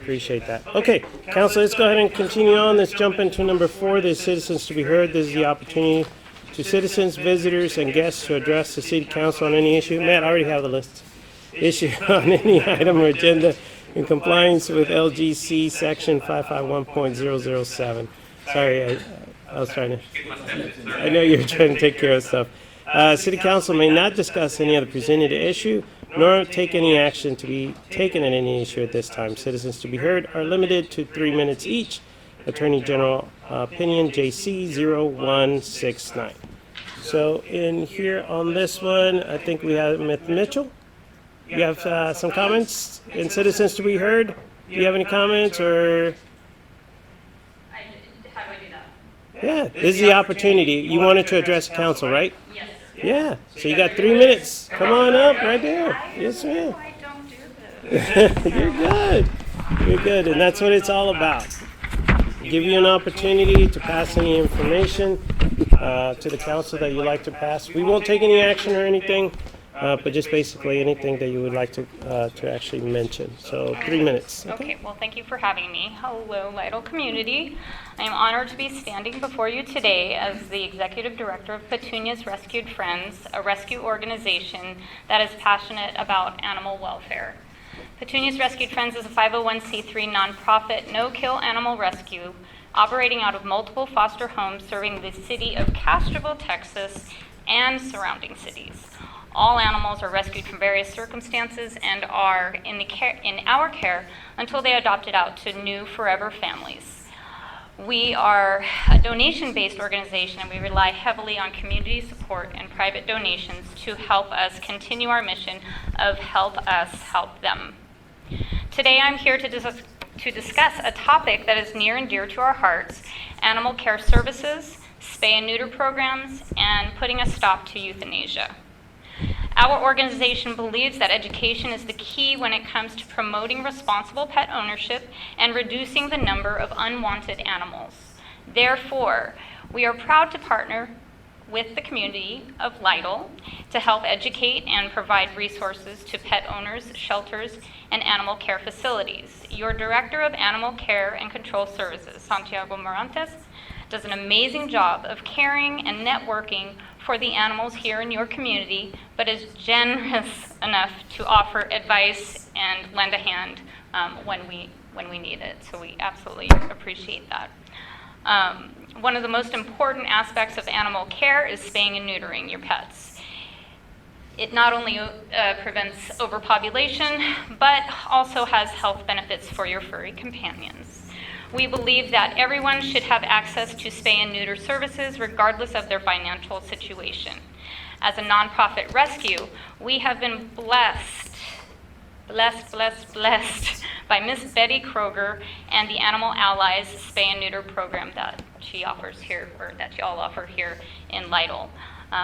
Appreciate that. Okay, Council, let's go ahead and continue on. Let's jump into number 4, the citizens to be heard. This is the opportunity to citizens, visitors, and guests to address the City Council on any issue. Matt, I already have the list. Issue on any item or agenda in compliance with LGC Section 551.007. Sorry, I was trying to, I know you were trying to take care of stuff. City Council may not discuss any other presented issue, nor take any action to be taken on any issue at this time. Citizens to be heard are limited to 3 minutes each. Attorney General Opinion JC 0169. So in here on this one, I think we have Mitchell. You have some comments in citizens to be heard? Do you have any comments or? How do I do that? Yeah, this is the opportunity. You wanted to address the council, right? Yes. Yeah, so you got 3 minutes. Come on up right there. Yes, ma'am. I don't do this. You're good. You're good, and that's what it's all about. Give you an opportunity to pass any information to the council that you'd like to pass. We won't take any action or anything, but just basically anything that you would like to actually mention. So 3 minutes. Okay, well, thank you for having me. Hello, Lytle community. I am honored to be standing before you today as the Executive Director of Petunia's Rescued Friends, a rescue organization that is passionate about animal welfare. Petunia's Rescued Friends is a 501c3 nonprofit no-kill animal rescue operating out of multiple foster homes serving the city of Castroville, Texas, and surrounding cities. All animals are rescued from various circumstances and are in our care until they are adopted out to new forever families. We are a donation-based organization, and we rely heavily on community support and private donations to help us continue our mission of help us help them. Today I'm here to discuss a topic that is near and dear to our hearts: animal care services, spay and neuter programs, and putting a stop to euthanasia. Our organization believes that education is the key when it comes to promoting responsible pet ownership and reducing the number of unwanted animals. Therefore, we are proud to partner with the community of Lytle to help educate and provide resources to pet owners, shelters, and animal care facilities. Your Director of Animal Care and Control Services, Santiago Morantes, does an amazing job of caring and networking for the animals here in your community, but is generous enough to offer advice and lend a hand when we need it. So we absolutely appreciate that. One of the most important aspects of animal care is spaying and neutering your pets. It not only prevents overpopulation, but also has health benefits for your furry companions. We believe that everyone should have access to spay and neuter services regardless of their financial situation. As a nonprofit rescue, we have been blessed by Miss Betty Kroger and the Animal Allies Spay and Neuter program that she offers here, or that y'all offer here in Lytle.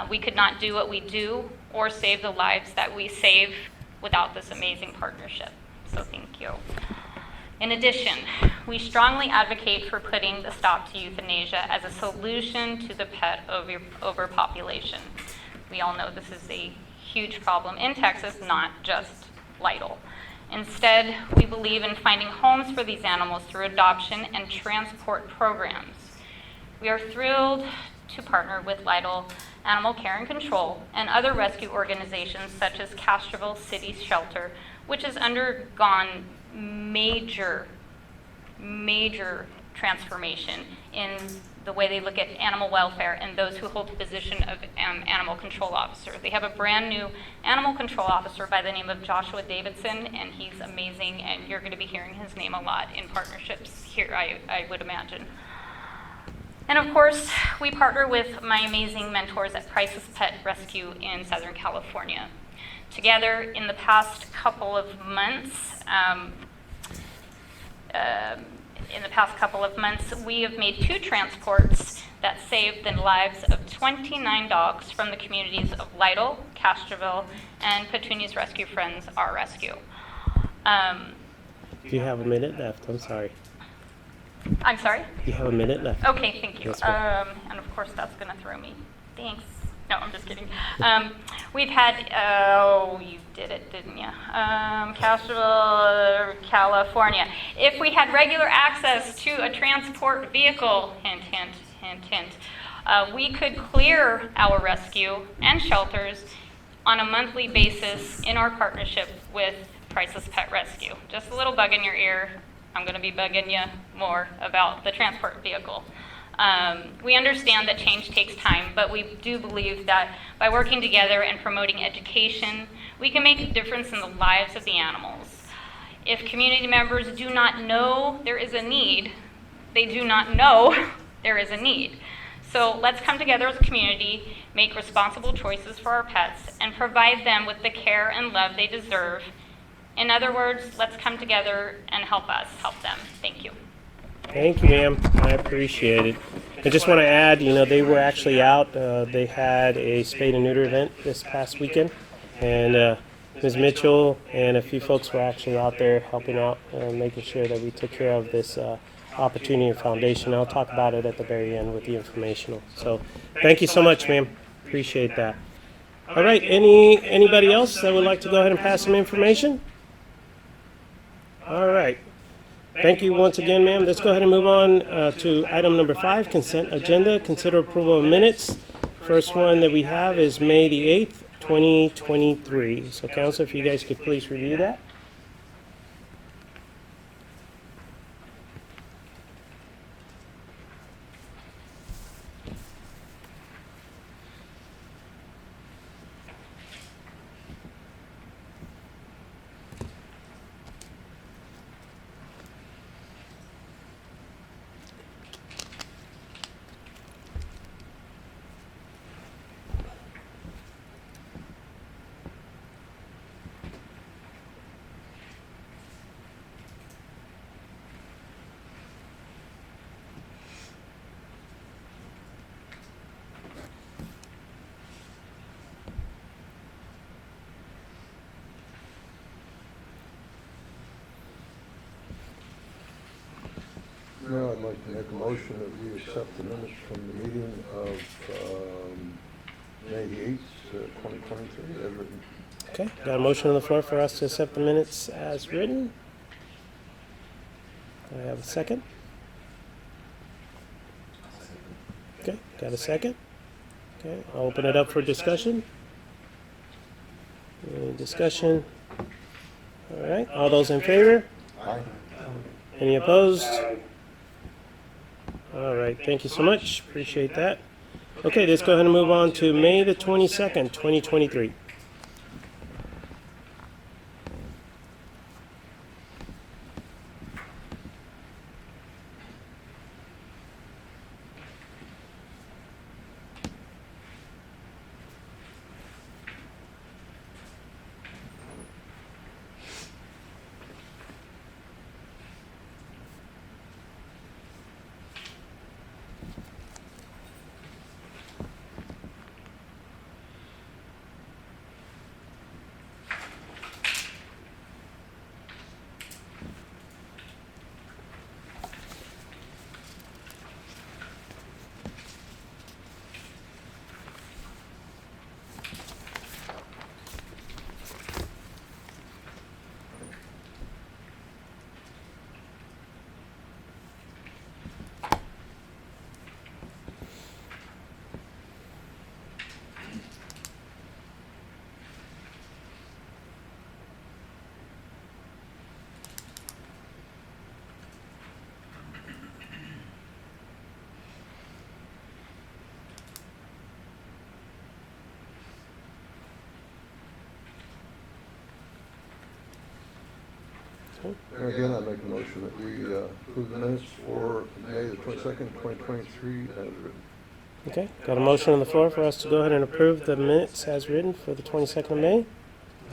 We could not do what we do or save the lives that we save without this amazing partnership. So thank you. In addition, we strongly advocate for putting the stop to euthanasia as a solution to the pet overpopulation. We all know this is a huge problem in Texas, not just Lytle. Instead, we believe in finding homes for these animals through adoption and transport programs. We are thrilled to partner with Lytle Animal Care and Control and other rescue organizations such as Castroville City Shelter, which has undergone major transformation in the way they look at animal welfare and those who hold the position of animal control officer. They have a brand new animal control officer by the name of Joshua Davidson, and he's amazing, and you're going to be hearing his name a lot in partnerships here, I would imagine. And of course, we partner with my amazing mentors at Price's Pet Rescue in Southern California. Together, in the past couple of months, we have made 2 transports that saved the lives of 29 dogs from the communities of Lytle, Castroville, and Petunia's Rescue Friends, our rescue. Do you have a minute left? I'm sorry. I'm sorry? You have a minute left. Okay, thank you. Yes, ma'am. And of course, that's going to throw me. Thanks. No, I'm just kidding. We've had, oh, you did it, didn't you? Castroville, California. If we had regular access to a transport vehicle, hint, hint, hint, hint, we could clear our rescue and shelters on a monthly basis in our partnership with Price's Pet Rescue. Just a little bug in your ear. I'm going to be bugging you more about the transport vehicle. We understand that change takes time, but we do believe that by working together and promoting education, we can make a difference in the lives of the animals. If community members do not know there is a need, they do not know there is a need. So let's come together as a community, make responsible choices for our pets, and provide them with the care and love they deserve. In other words, let's come together and help us help them. Thank you. Thank you, ma'am. I appreciate it. I just want to add, they were actually out. They had a spay and neuter event this past weekend, and Ms. Mitchell and a few folks were actually out there helping out, making sure that we took care of this opportunity and foundation. I'll talk about it at the very end with the informational. So, thank you so much, ma'am. Appreciate that. All right. Anybody else that would like to go ahead and pass some information? All right. Thank you once again, ma'am. Let's go ahead and move on to item number 5, consent agenda. Consider approval of minutes. First one that we have is May the 8th, 2023. So, council, if you guys could please review that. No, I'd like to make a motion that we accept the minutes from the meeting of May the 8th, 2023, as written. Okay, got a motion on the floor for us to accept the minutes as written. Do I have a second? Okay, got a second? Okay, I'll open it up for discussion. Any discussion? All right, all those in favor? Aye. Any opposed? All right, thank you so much. Appreciate that. Okay, let's go ahead and move on to May the 22nd, 2023. And again, I make a motion that we approve the minutes for May the 22nd, 2023, as written. Okay, got a motion on the floor for us to go ahead and approve the minutes as written for the 22nd of May.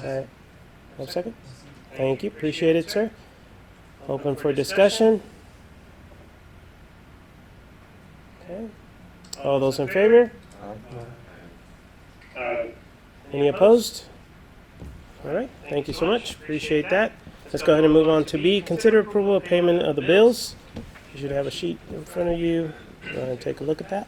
Have a second? Thank you, appreciate it, sir. Open for discussion. Okay, all those in favor? Any opposed? All right, thank you so much, appreciate that. Let's go ahead and move on to B, consider approval of payment of the bills. You should have a sheet in front of you. Go ahead and take a look at that.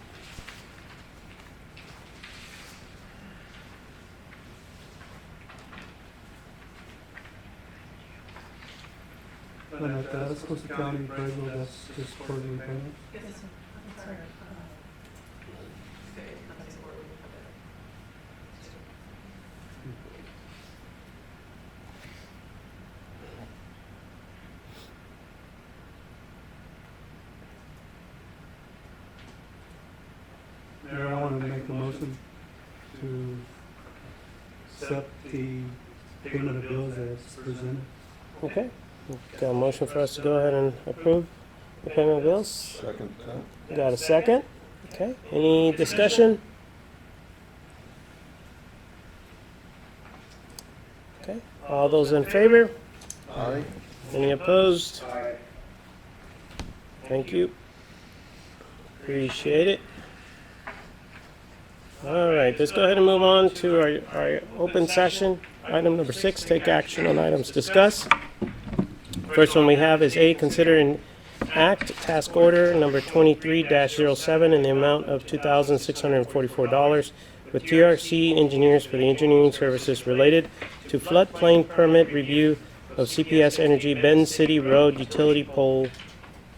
When at the Costa County appraisal, that's just quarterly payment. Mayor, I want to make a motion to accept the payment of bills as presented. Okay. Got a motion for us to go ahead and approve the payment of bills? Second that. Got a second? Okay. Any discussion? Okay. All those in favor? Aye. Any opposed? Thank you. Appreciate it. All right, let's go ahead and move on to our open session. Item number 6, take action on items discussed. First one we have is A, consider an act task order number 23-07 in the amount of $2,644 with TRC engineers for the engineering services related to floodplain permit review of CPS Energy Bend City Road utility pole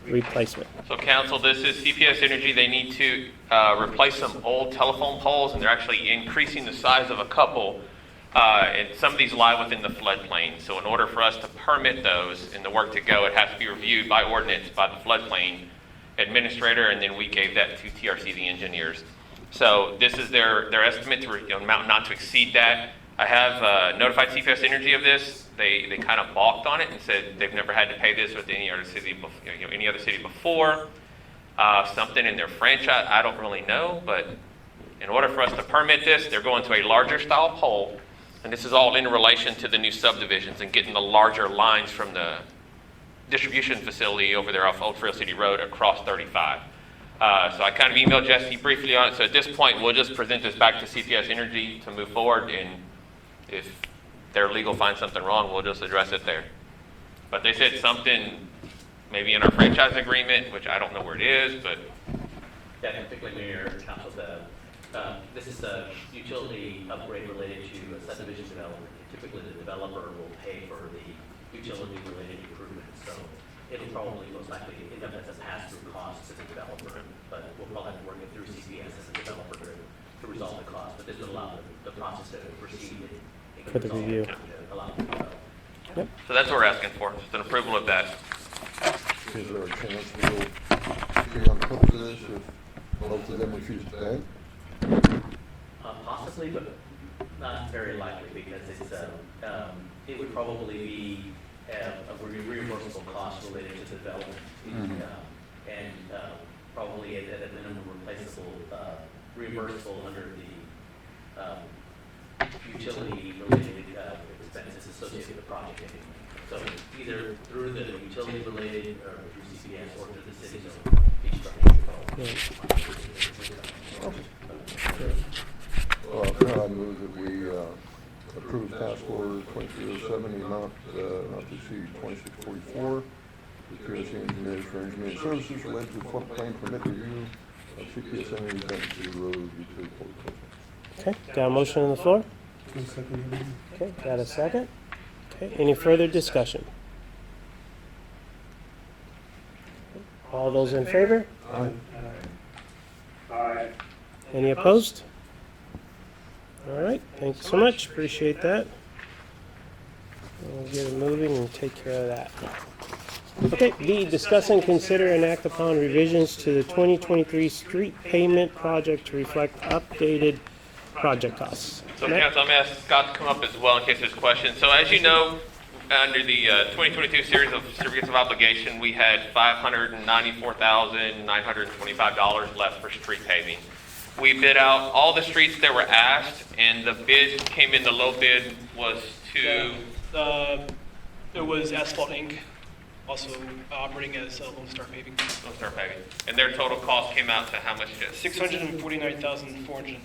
replacement. So council, this is CPS Energy. They need to replace some old telephone poles, and they're actually increasing the size of a couple. And some of these lie within the floodplain. So in order for us to permit those and the work to go, it has to be reviewed by ordinance by the floodplain administrator, and then we gave that to TRC, the engineers. So this is their estimate to amount not to exceed that. I have notified CPS Energy of this. They kind of balked on it and said they've never had to pay this with any other city before. Something in their franchise, I don't really know, but in order for us to permit this, they're going to a larger style pole, and this is all in relation to the new subdivisions and getting the larger lines from the distribution facility over there off Old Trail City Road across 35. So I kind of emailed Jesse briefly on it. So at this point, we'll just present this back to CPS Energy to move forward, and if their legal finds something wrong, we'll just address it there. But they said something maybe in our franchise agreement, which I don't know where it is, but Yeah, particularly Mayor, Council, this is a utility upgrade related to a subdivision development. Typically, the developer will pay for the utility-related improvements, so it'll probably most likely end up as a pass-through cost to the developer, but we'll probably have to work it through CPS as a developer to resolve the cost, but this will allow the process to proceed and For the review. Allow it to go. Yep. so that's what we're asking for, just an approval of that. Is there a chance we'll be on the hook for this if both of them refuse to pay? Possibly, but not very likely because it's it would probably be a reimbursable cost related to development, and probably at a minimum reimbursable under the utility-related expenses associated with the project. So either through the utility-related or through CPS or through the city. So each Well, I move that we approve task order 2307, the amount not to exceed 2644, with TRC engineers for engineering services related to floodplain permit review of CPS Energy Bend City Road utility pole replacement. Okay. Got a motion on the floor? One second. Okay. Got a second? Okay. Any further discussion? All those in favor? Aye. Any opposed? All right, thank you so much, appreciate that. We'll get it moving and take care of that. Okay, B, discuss and consider and act upon revisions to the 2023 street pavement project to reflect updated project costs. So Matt? council, I'm going to ask Scott to come up as well in case there's questions. So as you know, under the 2022 series of certificates of obligation, we had $594,925 left for street paving. We bid out all the streets that were asked, and the bid came in, the low bid was to... It was Asphalt Inc., also operating as Lone Star Paving. Lone Star Paving. And their total cost came out to how much? $649,410.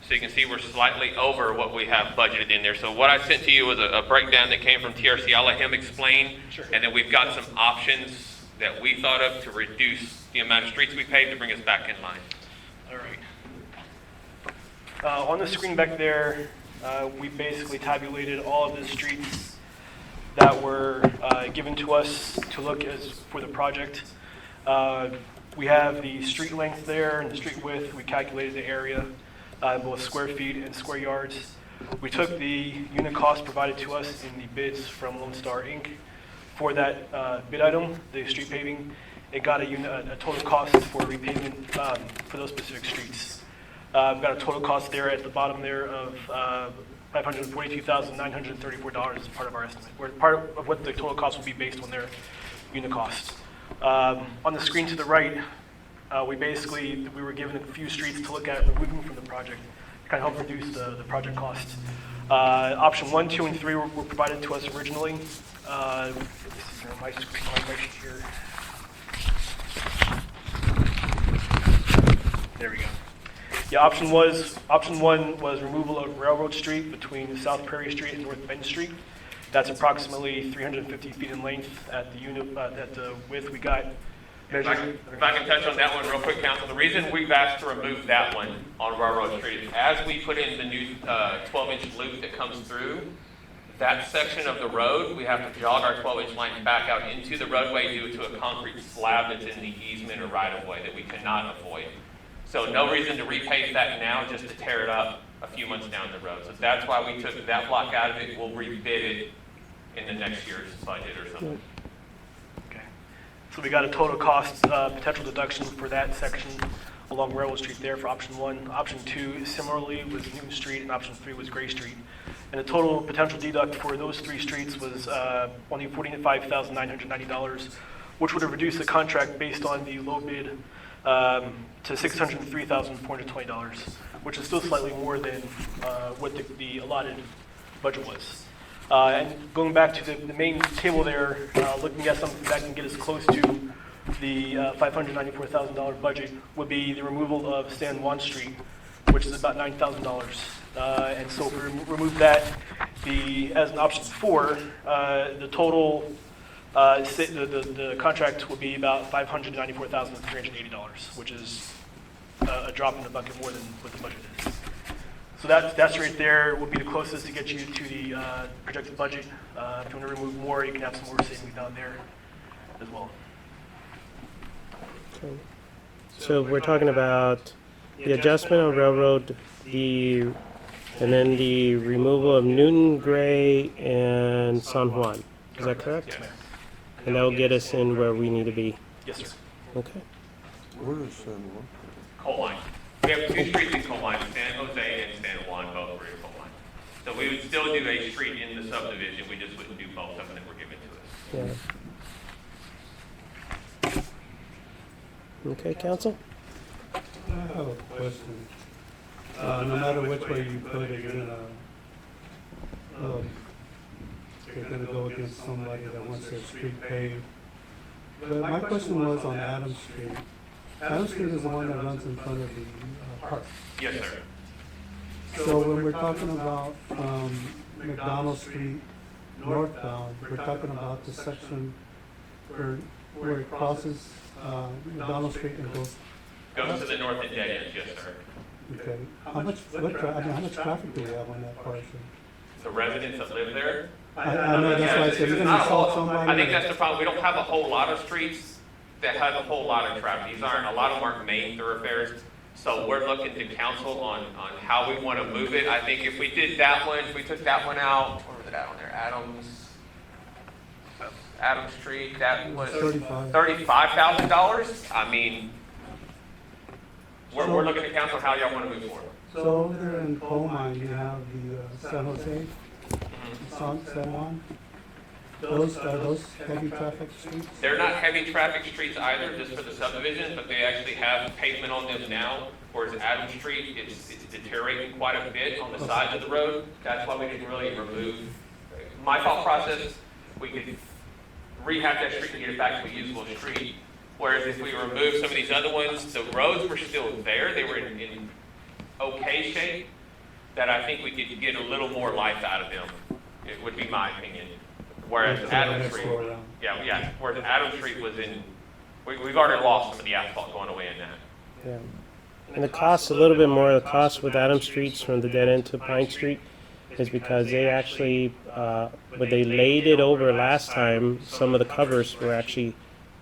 So you can see we're slightly over what we have budgeted in there. So what I sent to you was a breakdown that came from TRC. I'll let him explain. Sure. And then we've got some options that we thought of to reduce the amount of streets we paved to bring us back in line. All right. On the screen back there, we basically tabulated all of the streets that were given to us to look as for the project. We have the street length there and the street width. We calculated the area, both square feet and square yards. We took the unit cost provided to us in the bids from Lone Star Inc. for that bid item, the street paving. It got a total cost for repavement for those specific streets. We've got a total cost there at the bottom there of $542,934 as part of our estimate, or part of what the total cost will be based on their unit cost. On the screen to the right, we were given a few streets to look at removing from the project to kind of help reduce the project cost. Option 1, 2, and 3 were provided to us originally. Let's see here on my screen, right here. There we go. Yeah, option 1 was removal of Railroad Street between South Prairie Street and North Bend Street. That's approximately 350 feet in length at the unit, at the width we got measured. If I can touch on that one real quick, Council. The reason we've asked to remove that one on Railroad Street is as we put in the new 12-inch loop that comes through that section of the road, we have to jog our 12-inch line back out into the roadway due to a concrete slab that's in the easement or right-of-way that we cannot avoid. So no reason to repave that now, just to tear it up a few months down the road. So that's why we took that block out of it. We'll rebid it in the next year's budget or something. Okay. So we got a total cost potential deduction for that section along Railroad Street there for option 1. Option 2 similarly was Newton Street, and option 3 was Gray Street. And the total potential deduct for those 3 streets was only $45,990, which would have reduced the contract based on the low bid to $603,420, which is still slightly more than what the allotted budget was. And going back to the main table there, looking at something that can get us close to the $594,000 budget would be the removal of San Juan Street, which is about $9,000. And so if we remove that, as an option 4, the total the contract will be about $594,380, which is a drop in the bucket more than what the budget is. So that's right there would be the closest to get you to the projected budget. If you want to remove more, you can have some more savings down there as well. So we're talking about the adjustment of Railroad, and then the removal of Newton, Gray, and San Juan. Is that correct? Yes, ma'am. And that will get us in where we need to be. Yes, sir. Okay. Where is San Juan? Coal Line. We have 2 streets in Coal Line, San Jose and San Juan, both were in Coal Line. So we would still do a street in the subdivision, we just wouldn't do both of them that were given to us. Yeah. Okay, Council? I have a question. No matter which way you put it, you're gonna go against somebody that wants their street paved. But my question was on Adams Street. Adams Street is the one that runs in front of the park. Yes, sir. So when we're talking about McDonald Street northbound, we're talking about the section where it crosses McDonald Street and goes. Goes to the north and dead ends, yes, sir. Okay. How much traffic do we have on that portion? The residents that live there. I know, that's why I said, you're gonna insult somebody. I think that's the problem. We don't have a whole lot of streets that have a whole lot of traffic. A lot of them aren't main thoroughfares. So we're looking to council on how we want to move it. I think if we did that one, if we took that one out, where was it at on there? Adams Street, that was $35,000. I mean, we're looking at council how y'all want to move forward. So over there in Coal Mine, you have the San Jose, San Juan. Are those heavy traffic streets? They're not heavy traffic streets either, just for the subdivision, but they actually have pavement on them now. Whereas Adams Street, it's deteriorating quite a bit on the sides of the road. That's why we didn't really remove. My thought process, we could rehab that street and get it back to a usable street. Whereas if we remove some of these other ones, the roads were still there. They were in okay shape, that I think we could get a little more life out of them. It would be my opinion. Whereas Adams Street, whereas Adams Street was we've already lost some of the asphalt going away in that. Yeah. And the cost a little bit more. The cost with Adams Street from the dead end to Pine Street is because they actually, when they laid it over last time, some of the covers were actually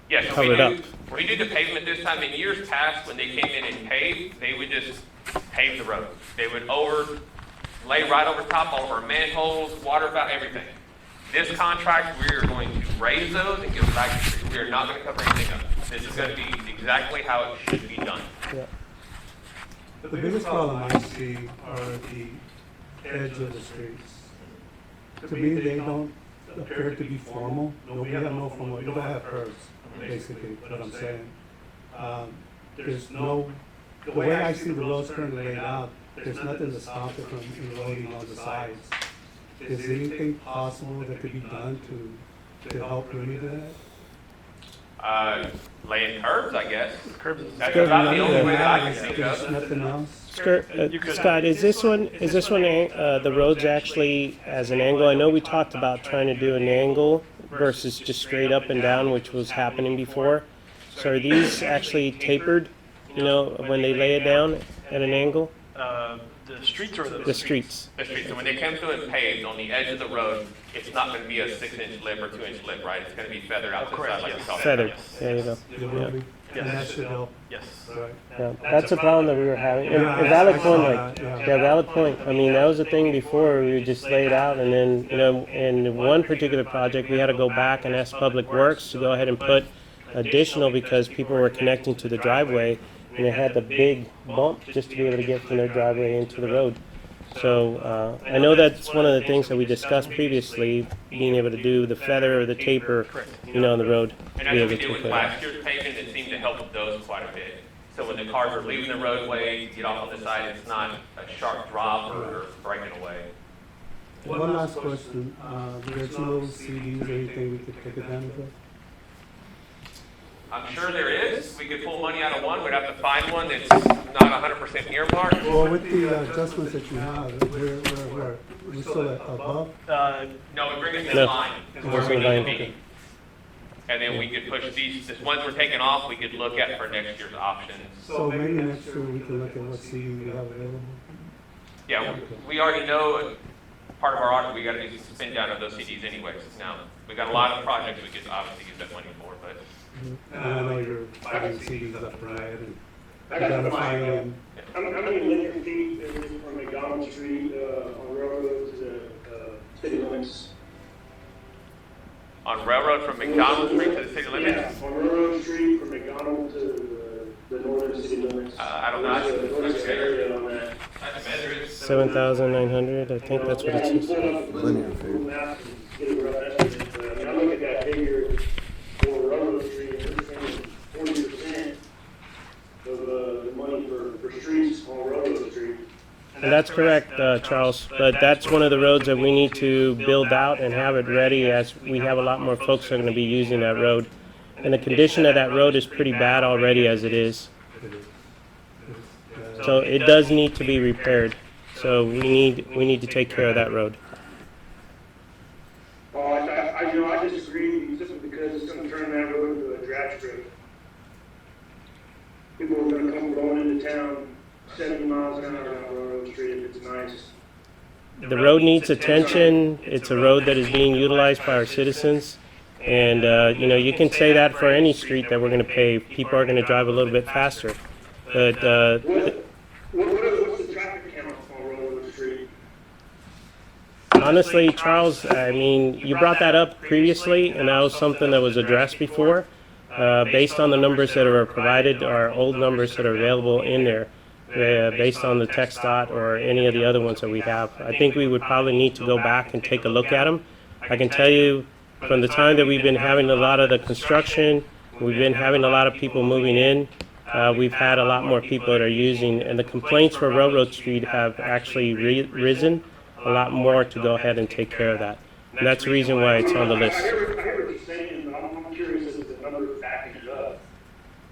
Yeah, so covered up. we do the pavement this time. In years past, when they came in and paved, they would just pave the road. They would lay right over top all of our manholes, water about everything. This contract, we are going to raise those and give them back to the street. We are not going to cover anything up. This is going to be exactly how it should be done. Yeah. The biggest problem I see are the edge of the streets. To me, they don't appear to be formal. No, we have no formal, we don't have curbs, basically, what I'm saying. There's no, the way I see the roads currently laid out, there's nothing to stop it from eroding on the sides. Is anything possible that could be done to help remedy that? Laying curbs, I guess. Curbs. That's about the only way that I can think There's of. nothing else? Scott, is this one the roads actually as an angle? I know we talked about trying to do an angle versus just straight up and down, which was happening before. So are these actually tapered, when they lay it down at an angle? The streets or The streets. The street. So when they come through and paved on the edge of the road, it's not going to be a 6-inch lip or 2-inch lip, right? It's going to be feathered out to the correct, side like we yes. saw. Feathered. There you go. It will be, and that should help, Yes. right? Yeah, that's a problem that we were having. And Yeah, a valid I point, saw like, that, yeah. yeah, valid point. I mean, that was the thing before, we would just lay it out, and then, in one particular project, we had to go back and ask Public Works to go ahead and put additional because people were connecting to the driveway, and it had the big bump just to be able to get from their driveway into the road. So, I know that's one of the things that we discussed previously, being able to do the feather or the taper, on the road. And to be as able we to did take with care of that. last year's pavement, it seemed to help with those quite a bit. So when the cars are leaving the roadway, to get off on the side, it's not a sharp drop or breaking away. One last question, there's no CDs or anything we could take advantage of? I'm sure there is. We could pull money out of one. We'd have to find one that's not 100% earmarked. Well, with the adjustments that you have, we're still above? No, we bring it No. in line. Where we need to Line. be. And then we could push these ones we're taking off, we could look at for next year's options. So maybe next year we can look at what CD we have available? Yeah, we already know part of our audit, we got to do some spin down of those CDs anyways. Now, we got a lot of projects we could obviously use that money for, but And I know you're finding CDs left and right and I got identifying them. How many linear feet is it from McDonald Street on Railroad to city limits? on Railroad from McDonald Street to the city limits, Yeah, on Railroad Street from McDonald to the northern city limits. I don't know. What's the area on that? 7,900, I think that's what it says. Linear feet. I look at that figure for Railroad Street, it's saying 40% of the money for streets on Railroad Street. And that's correct, Charles, but that's one of the roads that we need to build out and have it ready as we have a lot more folks that are going to be using that road. And the condition of that road is pretty bad already as it is. So it does need to be repaired. So we need to take care of that road. Oh, I disagree simply because it's gonna turn that road into a drag strip. People are gonna come going into town 70 miles an hour down Railroad Street if it's nice. The road needs attention. It's a road that is being utilized by our citizens. And, you can say that for any street that we're going to pave. People are going to drive a little bit faster. But What's the traffic count on Railroad Street? honestly, Charles, I mean, you brought that up previously, and that was something that was addressed before. Based on the numbers that are provided, or old numbers that are available in there, based on the text dot or any of the other ones that we have, I think we would probably need to go back and take a look at them. I can tell you, from the time that we've been having a lot of the construction, we've been having a lot of people moving in, we've had a lot more people that are using, and the complaints for Railroad Street have actually risen a lot more to go ahead and take care of that. And that's the reason why it's on the list. I hear what you're saying, but I'm curious as to the number of backing it up.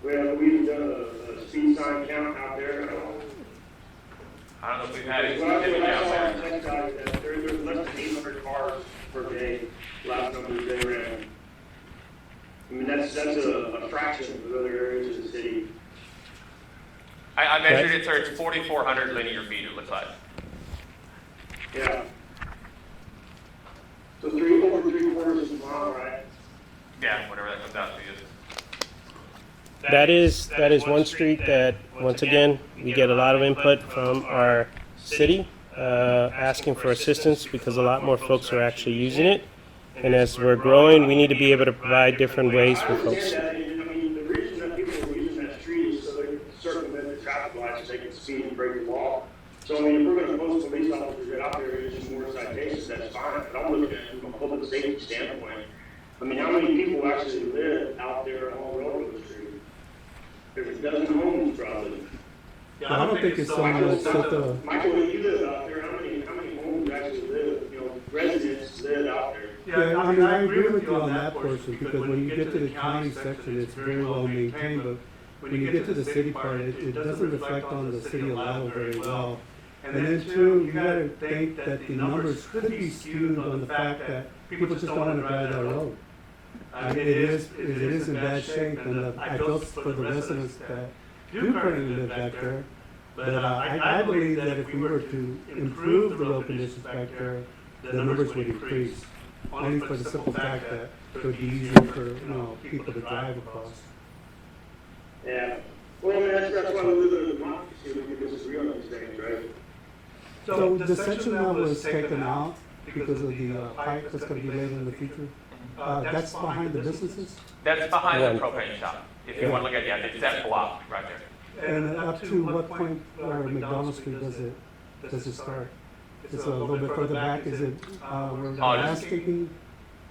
We've done a speed sign count out there. I don't know if we've had any Well, I specific out saw there. on text guys that there's less than 800 cars per day, last numbers they ran. I mean, that's a fraction of other areas of the city. I measured it, sir, it's 4,400 linear feet, it looks like. Yeah. So over 3/4 of a mile, right? Yeah, whatever that comes out to is. That is one street that, once again, we get a lot of input from our city, asking for assistance because a lot more folks are actually using it. And as we're growing, we need to be able to provide different ways for I folks. understand that, and I mean, the reason that people are using that street is so they can circumvent the traffic lights, so they can speed and break the law. So, I mean, if we're gonna post police officers get out there and issue more citations, that's fine, but I'm looking at it from a public safety standpoint. I mean, how many people actually live out there on Railroad Street? There's a dozen homes probably. I don't think it's so much that the, Michael, when you live out there, how many homes actually live, residents live out there? yeah, I mean, I agree with you on that portion, because when you get to the county section, it's very well maintained, but when you get to the city part, it doesn't reflect on the city of Lytle very well. And then two, you gotta think that the numbers could be skewed on the fact that people just don't wanna drive that road. It is in bad shape, and I feel for the residents that do currently live back there. But I believe that if we were to improve the road conditions back there, the numbers would increase. Only for the simple fact that it would be easier for, people to drive across. Yeah. Well, I mean, that's why we live in a democracy, we can disagree on these things, right? So the section that was taken out because of the pipe that's gonna be laid in the future, that's behind the businesses? That's behind the propane shop. If you want to look at, yeah, it's that block right there. And up to what point where McDonald Street does it start? It's a little bit further back, is it, where the landscaping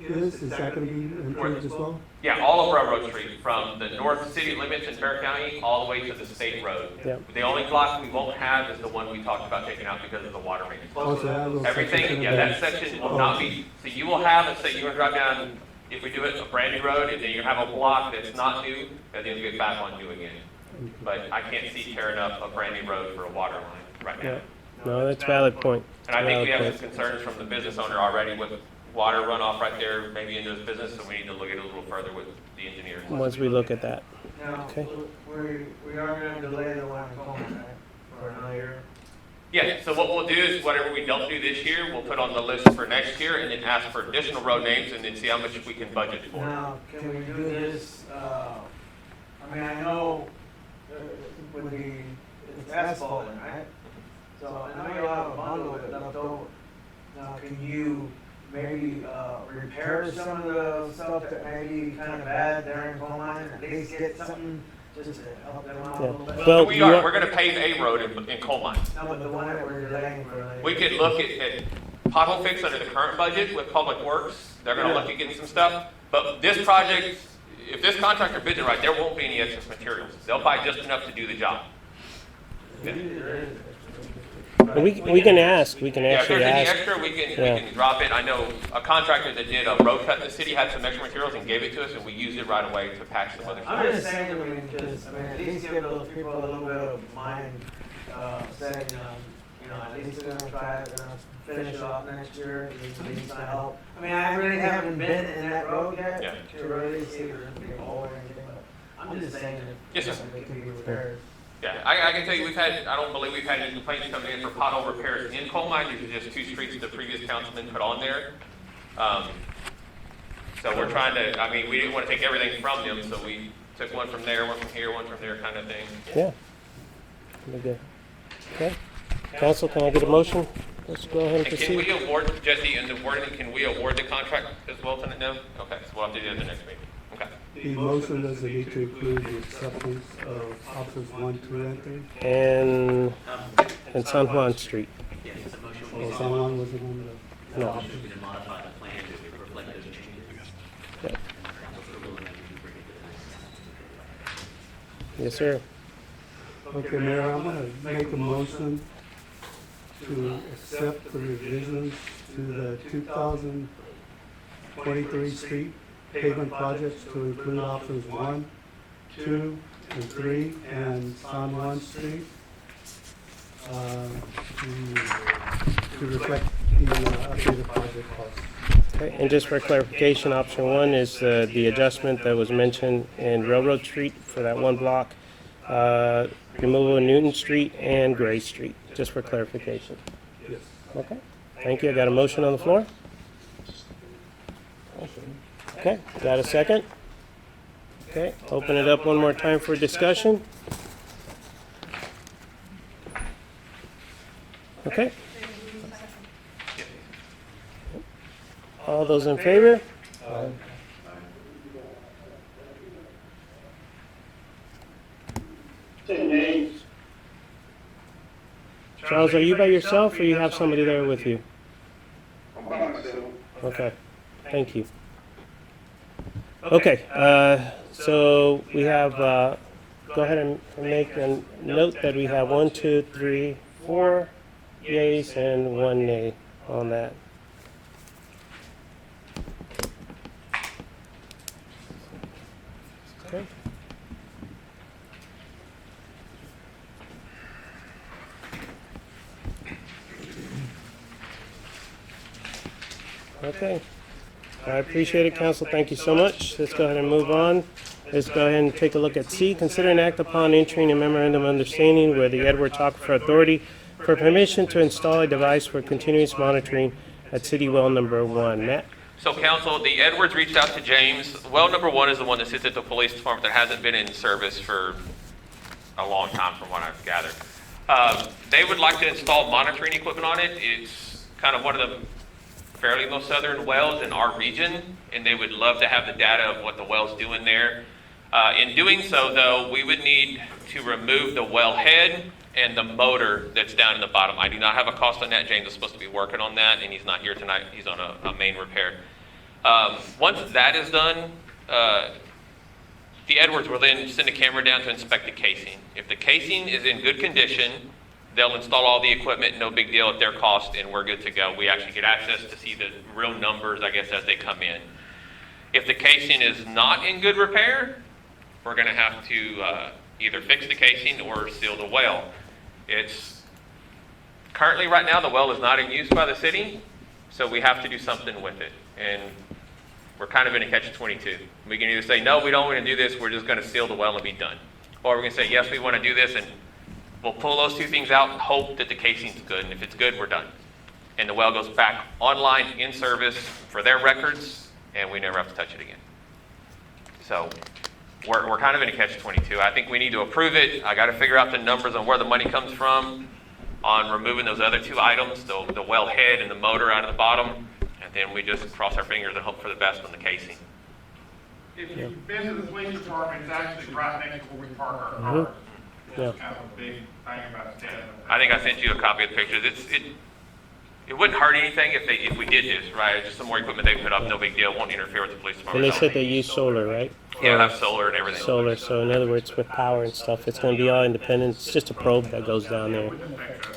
is that gonna be improved as well? Yeah, all of Railroad Street, from the north city limits in Bear County, all the way to the state road. Yep. The only block we won't have is the one we talked about taking out because of the water main. Oh, so that little section Everything, in yeah, the that back. section will not be, so you will have, let's say you're gonna drive down, if we do it, a brand new road, and then you have a block that's not new, and then you get back on new again. But I can't see tearing up a brand new road for a water line right now. Yeah. No, that's a valid point. And I think we have Valid some point. concerns from the business owner already with water runoff right there, maybe into his business, so we need to look at it a little further with the engineers. Once we look at that. Now, Okay. we are gonna delay the one in Coleman, right, for another year? Yeah, so what we'll do is whatever we don't do this year, we'll put on the list for next year and then ask for additional road names and then see how much we can budget for. Now, can we do this, I mean, I know, with the, it's asphalt, right? So I know you'll have a bundle of it left over. Now, can you maybe, repair some of the stuff that may be kind of bad there in Coleman, at least get something just to help them out a little bit? Well, We're gonna pave a road in coal mine. No, but the one that we're delaying for later. We could look at pothole fix under the current budget with Public Works. They're gonna look at getting some stuff. But this project, if this contractor bids it right, there won't be any excess materials. They'll buy just enough to do the job. Yeah. We can ask, we can Yeah, if actually there's any ask. extra, we Yeah. can drop it. I know a contractor that did a road cut in the city had some extra materials and gave it to us, and we used it right away to patch some other I'm stuff. just saying, I mean, because, at least give those people a little bit of mind, saying, at least they're gonna try, they're gonna finish it off next year, they need some help. I mean, I really haven't been in that road yet Yeah. to really see if there's any hole or anything, but I'm just saying Yes, sir. that it can be repaired. Yeah, I can tell you, I don't believe we've had any complaints coming in for pothole repairs in coal mine. These are just two streets the previous councilman put on there. So we're trying to, I mean, we didn't want to take everything from them, so we took one from there, one from here, one from there kind of thing. Yeah. Be good. Okay. Council, can I get a motion? Let's go ahead and And can we proceed. award, Jesse, in the wording, can we award the contract as well tonight? No? Okay, so we'll have to do it at the next meeting. Okay. The motion does need to include the acceptance of options 1, 2, and 3. And San Juan Street. Yes, the motion Oh, was, San Juan wasn't on the, No. motion to modify the plan to reflect those changes. Yeah. Council's approval, and then we can bring it to the next. Yes, sir. okay, Mayor, I'm gonna make a motion to accept the revisions to the 2023 street pavement projects to include options 1, 2, and 3, and San Juan Street, to reflect the updated project costs. Okay, and just for clarification, option 1 is the adjustment that was mentioned in Railroad Street for that one block, removal of Newton Street and Gray Street, just for clarification. Yes. Okay, thank you. I got a motion on the floor. Okay, got a second? Okay, open it up one more time for discussion. Okay. All those in favor? Ten names. Charles, are you by yourself or you have somebody there with you? I'm by myself. Okay, thank you. Okay, so we have, go ahead and make a note that we have 1, 2, 3, 4 yeas and 1 nay on that. Okay. Okay. I appreciate it, Council. Thank you so much. Let's go ahead and move on. Let's go ahead and take a look at C. Consider an act upon entering a memorandum of understanding with the Edwards Aquifer Authority for permission to install a device for continuous monitoring at City Well Number 1. Matt? So council, the Edwards reached out to James. Well number 1 is the one that sits at the police department that hasn't been in service for a long time from what I've gathered. They would like to install monitoring equipment on it. It's kind of one of the fairly most southern wells in our region, and they would love to have the data of what the well's doing there. In doing so, though, we would need to remove the well head and the motor that's down in the bottom. I do not have a cost on that. James is supposed to be working on that, and he's not here tonight. He's on a main repair. Once that is done, the Edwards will then send a camera down to inspect the casing. If the casing is in good condition, they'll install all the equipment, no big deal at their cost, and we're good to go. We actually get access to see the real numbers, I guess, as they come in. If the casing is not in good repair, we're going to have to either fix the casing or seal the well. It's currently, right now, the well is not in use by the city, so we have to do something with it. And we're kind of in a catch-22. We can either say, no, we don't want to do this, we're just going to seal the well and be done. Or we're going to say, yes, we want to do this, and we'll pull those two things out and hope that the casing's good. And if it's good, we're done. And the well goes back online in service for their records, and we never have to touch it again. So we're kind of in a catch-22. I think we need to approve it. I got to figure out the numbers on where the money comes from on removing those other two items, the well head and the motor out of the bottom. And then we just cross our fingers and hope for the best on the casing. If you've been to the police department, it's actually right next to where we park our cars. Yeah. It's kind of a big thing about that. I think I sent you a copy of the pictures. It wouldn't hurt anything if we did this, right? It's just some more equipment they put up, no big deal, won't interfere with the police And department. they said they use solar, right? Yeah, it'll have solar and everything. Solar, so in other words, with power and stuff, it's going to be all independent. It's just a probe that goes down there.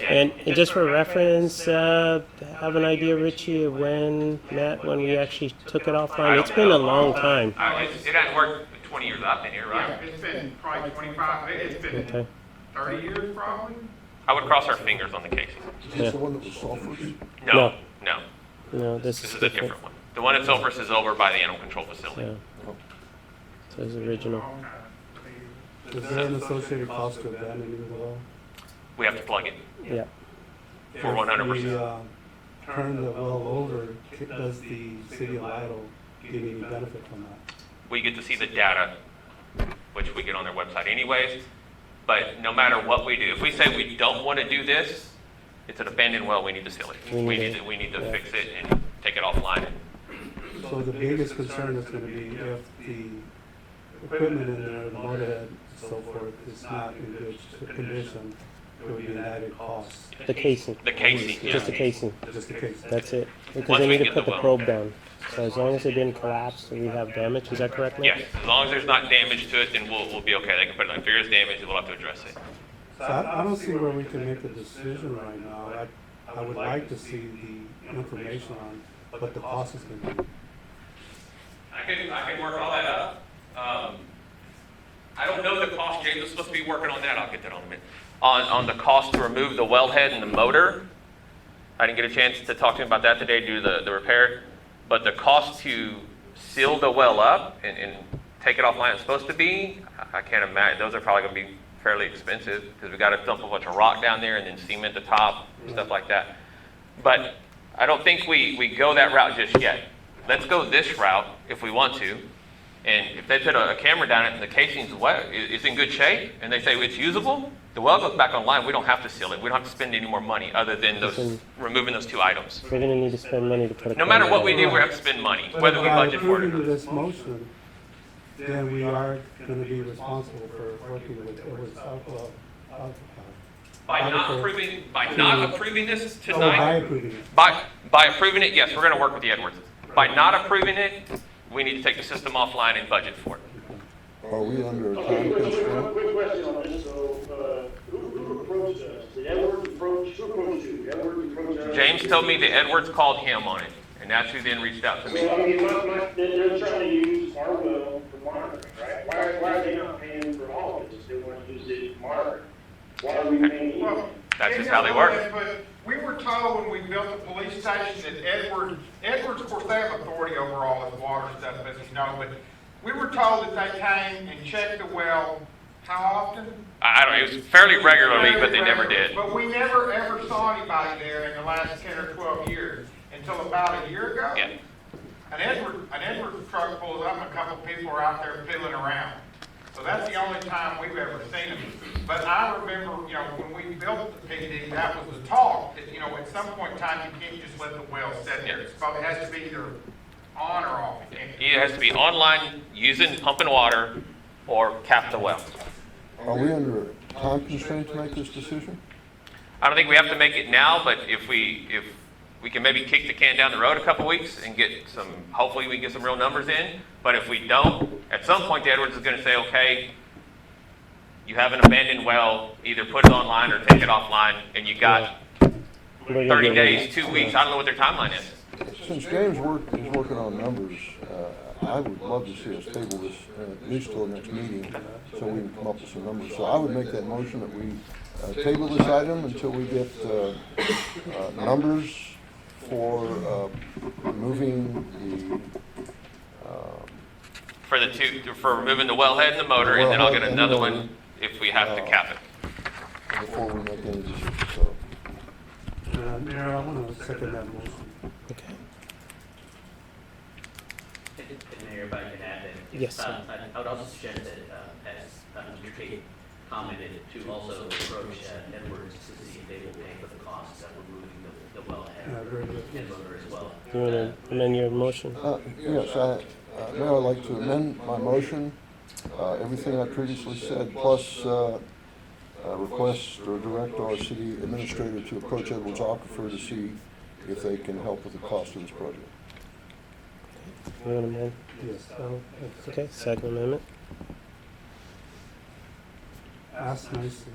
And just for reference, have an idea, Richie, of when we actually took it offline? It's been a long time. It hasn't worked in 20 years I've been here, Yeah, right? it's been probably 25, it's been Okay. 30 years probably. I would cross our fingers on the casing. Is this the one that was sulfurs? No. No, this This is is a different one. The one that's over is over by the animal control facility. Yeah. So it's original. Is there an associated cost to abandoning the well? We have to plug it Yeah. for 100%. If we turn the well over, does the city of Lytle get any benefit from that? We get to see the data, which we get on their website anyways. But no matter what we do, if we say we don't want to do this, it's an abandoned well, we need to seal it. We need to fix it and take it offline. So the biggest concern is gonna be if the equipment in there, the motorhead and so forth, is not in good condition, it would be an added cost. The casing. The casing, Just the yeah. casing. Just the case. That's it. Because Once they we need to get put the the well. probe down. So as long as it didn't collapse and we have damage, is that correct, Mike? Yes, as long as there's not damage to it, then we'll be okay. They can put it on. If there is damage, we'll have to address it. So I don't see where we can make a decision right now. I would like to see the information on what the cost is gonna be. I can work all that up. I don't know the cost. James is supposed to be working on that. I'll get that on a minute. On the cost to remove the wellhead and the motor, I didn't get a chance to talk to him about that today due to the repair. But the cost to seal the well up and take it offline it's supposed to be, I can't imagine. Those are probably going to be fairly expensive because we got to dump a bunch of rock down there and then cement the top, stuff like that. But I don't think we go that route just yet. Let's go this route. if we want to. And if they put a camera down it and the casing's wet, is in good shape, and they say it's usable, the well goes back online. We don't have to seal it. We don't have to spend any more money other than removing those 2 items. We're gonna need to spend money to put a No matter what we camera do, we have to spend money, But whether we by budget for it or approving not. this motion, then we are gonna be responsible for working with Edwards Alcohol. By not approving this By tonight, approving it. by approving it, yes, we're going to work with the Edwards. By not approving it, we need to take the system offline and budget for it. Are we under a time Quick constraint? question on this, so, who approached us? The Edwards approached, who approached you? The Edwards approached us? James told me the Edwards called him on it, and that's who then reached out to me. So, I mean, they're trying to use our well for monitoring, right? Why are they not paying for all of this? They want to use it for monitoring. Why are we paying? Well, That's just how they work. But we were told when we built the police station that Edwards, of course, they have authority over all this water stuff, as you know, but we were told that they came and checked the well, how often? I don't know, it was fairly regularly, but they never did. But we never, ever saw anybody there in the last 10 or 12 years, until about a year ago. Yeah. An Edwards truck pulls up and a couple people are out there fiddling around. So that's the only time we've ever seen them. But I remember, you know, when we built the PD, that was the talk, that, you know, at some point in time, you can't just let the well sit there. It probably has to be either on or off. It has to be online, using pumping water, or cap the well. Are we under a time constraint to make this decision? I don't think we have to make it now, but if we can maybe kick the can down the road a couple weeks and get some, hopefully we can get some real numbers in. But if we don't, at some point the Edwards is going to say, okay, you have an abandoned well, either put it online or take it offline, and you got 30 days, 2 weeks. I don't know what their timeline is. Since James is working on numbers, I would love to see us table this at least till the next meeting so we can come up with some numbers. So I would make that motion that we table this item until we get numbers for removing For removing the wellhead and the motor, and then I'll get another one if we have to cap it. before we make any decisions. So Mayor, I want to second that motion. Okay. And Mayor, if I can add that. Yes, sir. I would also suggest that, as Mr. Tate commented, to also approach Edwards to see if they will pay for the costs of removing the wellhead Very good. and motor as well. You want to amend your motion? yes, Mayor, I'd like to amend my motion. Everything I previously said, plus request or direct our city administrator to approach Edwards Aquifer to see if they can help with the cost of this project. You want to amend? Yes. Okay, second amendment. Ask nicely.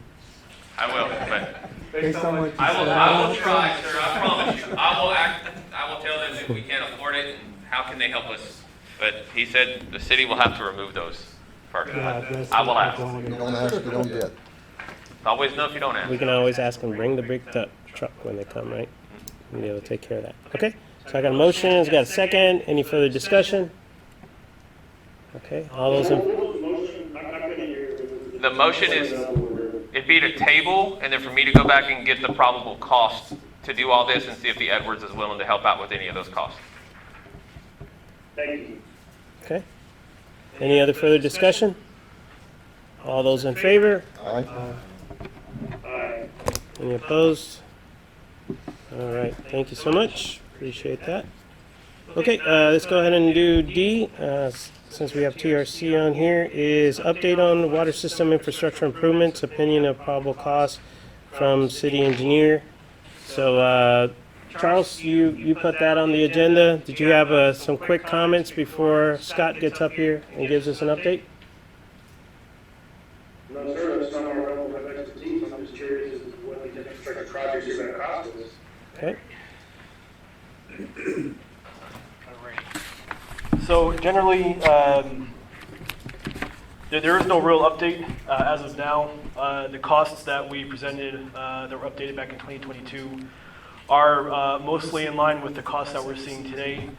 I will, but Based on what you I said. will try, sir, I promise you. I will tell them that we can't afford it and how can they help us. But he said the city will have to remove those first. Yeah, that's I will what ask. You don't ask, you don't get. Always know if you don't We ask. can always ask them, bring the big truck when they come, right? And be able to take care of that. Okay, so I got a motion, it's got a second. Any further discussion? Okay, all those in, What was the motion? I couldn't hear. The motion is, it'd be to table and then for me to go back and get the probable cost to do all this and see if the Edwards is willing to help out with any of those costs. Thank you. okay. Any other further discussion? All those in favor? Aye? Any opposed? All right, thank you so much. Appreciate that. Okay, let's go ahead and do D. Since we have TRC on here, is update on water system infrastructure improvements, opinion of probable cost from city engineer. So, Charles, you put that on the agenda. Did you have some quick comments before Scott gets up here and gives us an update? No, sir, that's not our realm of expertise. I'm just curious as to what these infrastructure projects are going to cost us. Okay. So generally, there is no real update as of now. The costs that we presented that were updated back in 2022 are mostly in line with the costs that we're seeing today.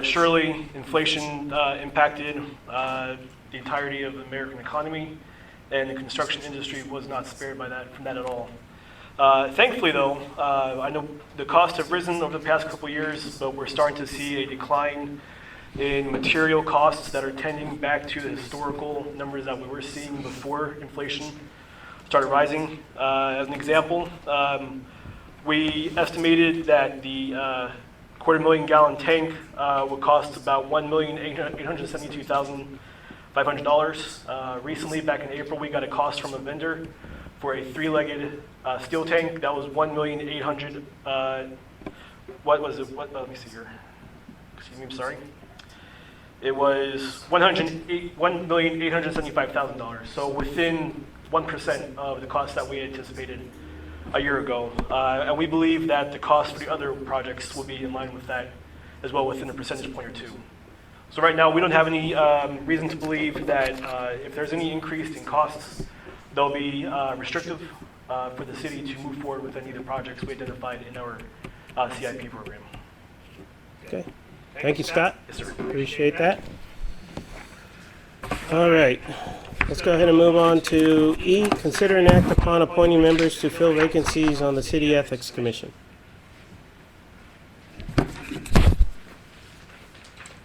Surely, inflation impacted the entirety of the American economy, and the construction industry was not spared from that at all. Thankfully, though, I know the costs have risen over the past couple years, but we're starting to see a decline in material costs that are tending back to the historical numbers that we were seeing before inflation started rising. As an example, we estimated that the 250,000 gallon tank would cost about $1,872,500. Recently, back in April, we got a cost from a vendor for a three-legged steel tank that was $1,800,000. What was it? Let me see here. Excuse me, I'm sorry. It was $1,875,000. So within 1% of the cost that we anticipated a year ago. And we believe that the cost for the other projects will be in line with that as well, within a percentage point or two. So right now, we don't have any reason to believe that if there's any increase in costs, they'll be restrictive for the city to move forward with any of the projects we identified in our CIP program. Okay. Thank you, Scott. Yes, sir. Appreciate that. All right. Let's go ahead and move on to E, consider and act upon appointing members to fill vacancies on the City Ethics Commission.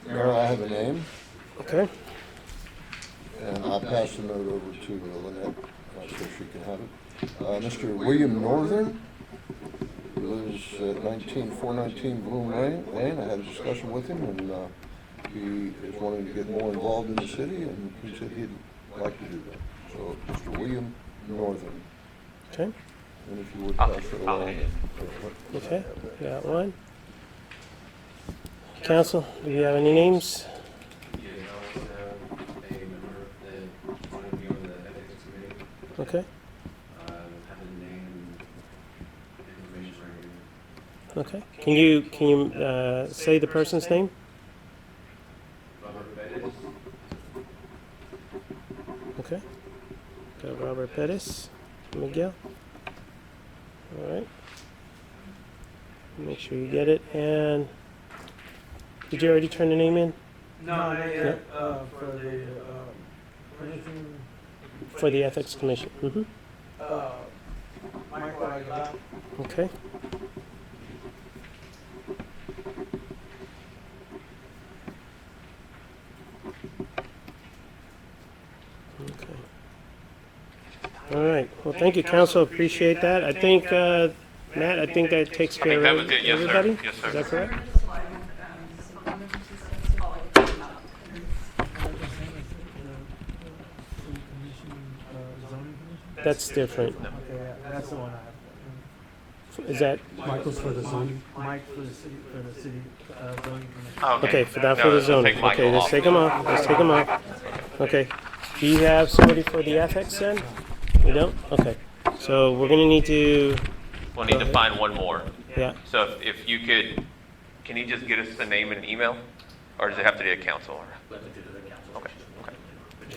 Mayor, I have a name, Okay. and I'll pass the note over to Lynette, so she can have it. Mr. William Northern, who lives at 419 Bloom Lane. I had a discussion with him, and he is wanting to get more involved in the city, and he said he'd like to do that. So, Mr. William Northern. Okay. And if you would pass it along. Okay. Got one. Council, do you have any names? Yeah, I was a member that wanted to be on the ethics committee. Okay. Have the name and information right here. Okay. Can you say the person's name? Robert Bettis. Okay. Got Robert Pettis. Miguel. All right. Make sure you get it. And did you already turn the name in? No, not yet, for the, commission, For the Ethics Commission. Mm-hmm. Michael Aguilar. Okay. Okay. All right. Well, thank you, Council. Appreciate that. I think, Matt, I think that takes I care think that of was it. Yes, sir. everybody? Yes, sir. Is that correct? That's different. Okay, that's the one I have. Is that, Michael's for the zoning, Mike for the city, zoning commission. okay, for that No, for the let's zoning. take Michael Okay, let's off. take them off. Let's take them off. Okay. Do you have somebody for the ethics then? You don't? Okay. So we're gonna need to, We'll need to find one more. yeah. So if you could, can you just get us the name and email? Or does it have to be a council? Or- Let me do the council. Okay, okay.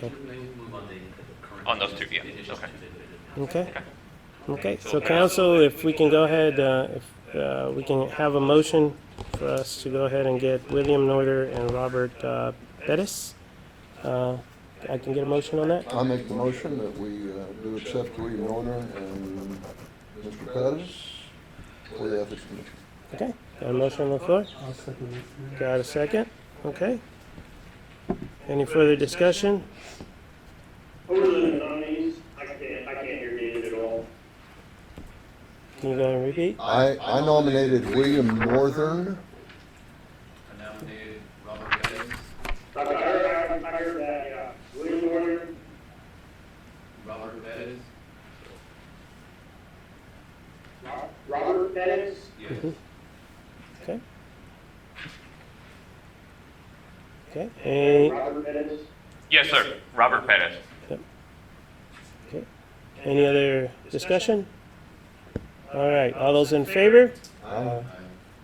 Okay. Move on the current. On those two, yeah, the additions okay. to the- Okay. Okay, so council, if we can go ahead, if we can have a motion for us to go ahead and get William Norder and Robert Bettis. I can get a motion on that? I'll make the motion that we do accept William Northern and Mr. Pettis for the Ethics Commission. Okay, got a motion on the floor? I'll second it. Got a second? Okay. Any further discussion? Who are the nominees? I can't hear David at all. Can you go ahead and repeat? I nominated William Northern. I nominated Robert Bettis. I heard that, yeah. William Warner, Robert Bettis. Robert Pettis, Yes. Okay. Okay, any, Robert Pettis. Yes, sir. Robert Pettis. okay. Any other discussion? All right, all those in favor?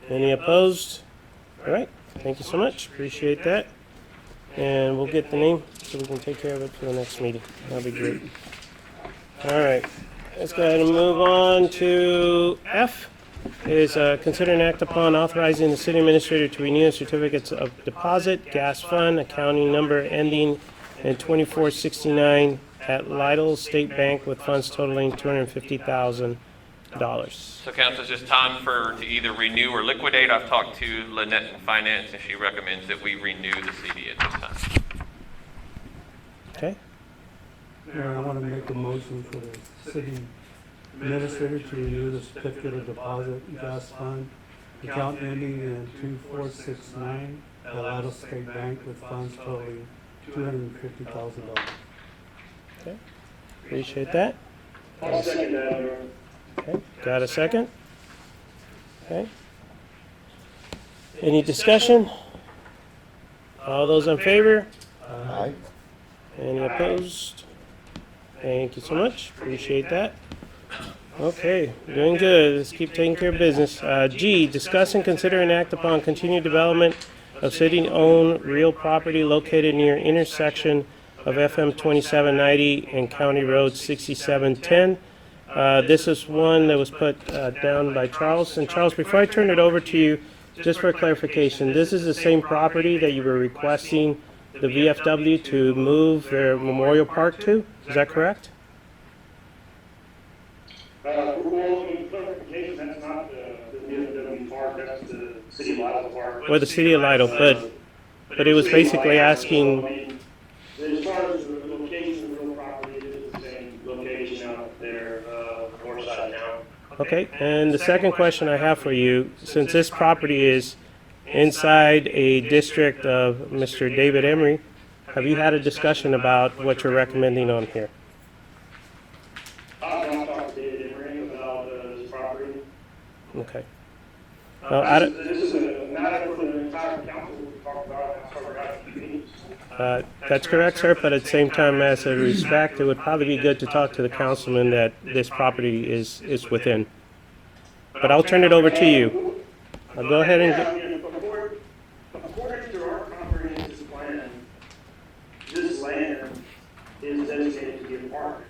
Any opposed? All right, thank you so much, appreciate that. And we'll get the name so we can take care of it for the next meeting. That'll be great. All right, let's go ahead and move on to F. Is consider and act upon authorizing the city administrator to renew certificates of deposit, gas fund, accounting number ending in 2469 at Lytle State Bank with funds totaling $250,000 So council, it's just time to either renew or liquidate. I've talked to Lynette in finance, and she recommends that we renew the CD at this time. Okay, Mayor, I want to make a motion for the city administrator to renew the certificate of deposit gas fund, account ending in 2469 at Lytle State Bank with funds totaling $250,000. okay, appreciate that. I'll second that, Mayor. Okay, got a second? Okay. Any discussion? All those in favor? Aye. Any opposed? Thank you so much, appreciate that. Okay, doing good, let's keep taking care of business. G, discuss and consider and act upon continued development of city-owned real property located near intersection of FM 2790 and County Road 6710. This is one that was put down by Charles. And Charles, before I turn it over to you, just for clarification, this is the same property that you were requesting the VFW to move their memorial park to? Is that correct? Well, in clarification, that's not the VFW park, that's the city of Lytle park. Or the city of Lytle, but it was basically asking, As far as the location of the real property, it is the same location out there, north side of town. okay, and the second question I have for you, since this property is inside a district of Mr. David Emery, have you had a discussion about what you're recommending on here? I'll talk to David Emery about this property. Okay. This is a matter for the entire council to talk about, and sort of have meetings. That's correct, sir, but at the same time, as a respect, it would probably be good to talk to the councilman that this property is within. But I'll turn it over to you. I'll go ahead and According to our comprehensive plan, this land is designated to be a park.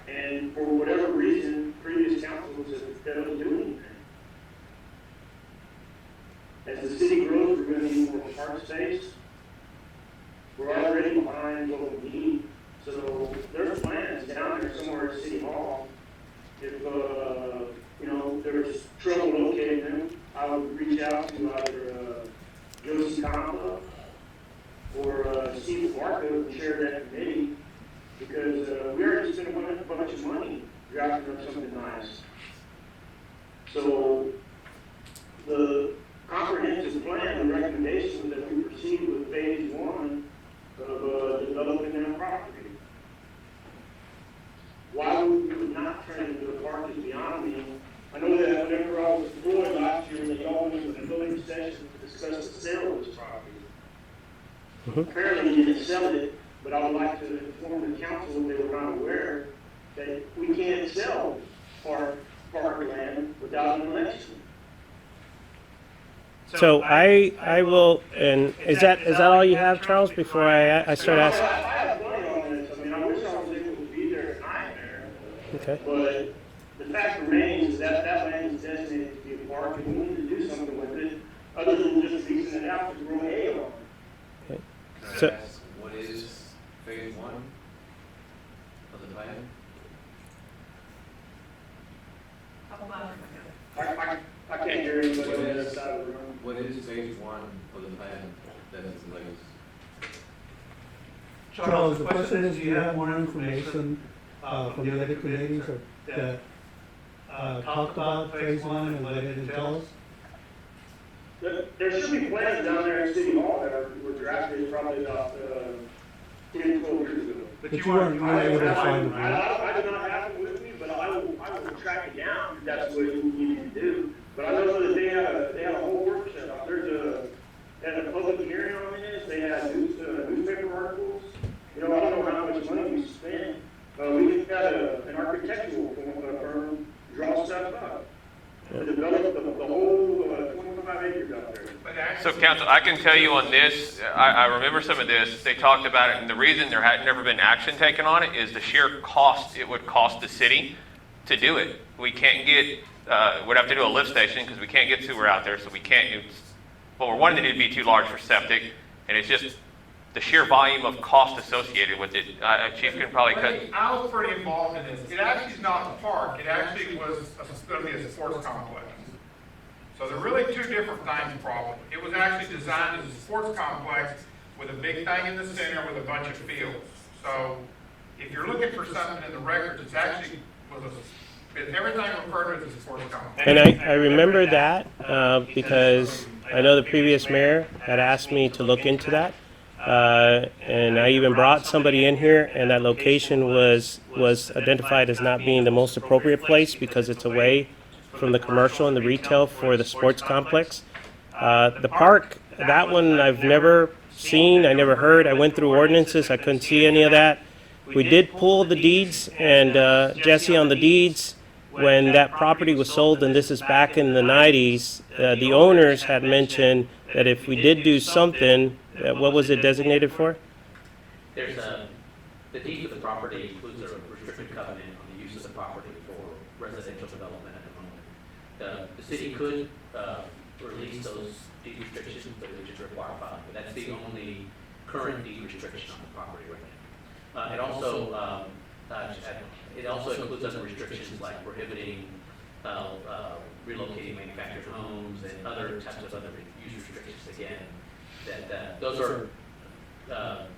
And for whatever reason, previous councils have failed to do anything. As the city grows, we're going to need more park space. We're already behind what we need. So there's plans down there somewhere at City Hall. If, there's trouble locating them, I would reach out to either Josie Compa or Steve Barco and share that committee, because we already spent a bunch of money drafting up something nice. So the comprehensive plan, the recommendation that we proceed with phase one of developing that property. Why we would not turn it into a park is beyond me. I know that whenever I was employed last year, they all went to the building session to discuss the sale of this property. Apparently you didn't sell it, but I would like to inform the council, if they were not aware, that we can't sell park land without an election. So I will, and is that all you have, Charles, before I start I asking? have plenty on this. I mean, I wish I was able to be there tonight there. Okay. But the fact remains that that land is designated to be a park, and we need to do something with it, other than just leasing it out to grow hay on. Okay. Can So- I ask, what is phase one of the plan? I can't hear anybody on the other side of the room. What is phase one of the plan that is in place? Charles, the question is, do you have more information from the other committees that talked about phase one and what it entails? There should be plans down there in City Hall that were drafted probably about 10, 12 years ago. But you weren't able to find them, right? I do not have them with me, but I will track it down if that's what you need to do. But I know that they had a whole workshop. They had a public hearing on this. They had newspaper articles. I don't know how much money we spent. We got an architectural firm draw stuff up to develop the whole 25 acres out there. So council, I can tell you on this, I remember some of this, they talked about it, and the reason there had never been action taken on it is the sheer cost it would cost the city to do it. We can't get, we'd have to do a lift station because we can't get sewer out there, so we can't, well, we're wanting it to be too large for septic, and it's just the sheer volume of cost associated with it. Chief can probably cut. I was pretty involved in this. It actually is not a park. It actually was going to be a sports complex. So they're really two different things probably. It was actually designed as a sports complex with a big thing in the center with a bunch of fields. So if you're looking for something in the records, it's actually everything referred to as a sports complex. And I remember that because I know the previous mayor had asked me to look into that. And I even brought somebody in here, and that location was identified as not being the most appropriate place because it's away from the commercial and the retail for the sports complex. The park, that one I've never seen, I never heard. I went through ordinances, I couldn't see any of that. We did pull the deeds, and Jesse, on the deeds, when that property was sold, and this is back in the 90s, the owners had mentioned that if we did do something, what was it designated for? There's the deed for the property includes a restricted covenant on the use of the property for residential development at the moment. The city could release those deed restrictions, but it would just require filing. But that's the only current deed restriction on the property right now. It also includes other restrictions like prohibiting relocating manufactured homes and other types of other use restrictions. Again, that those are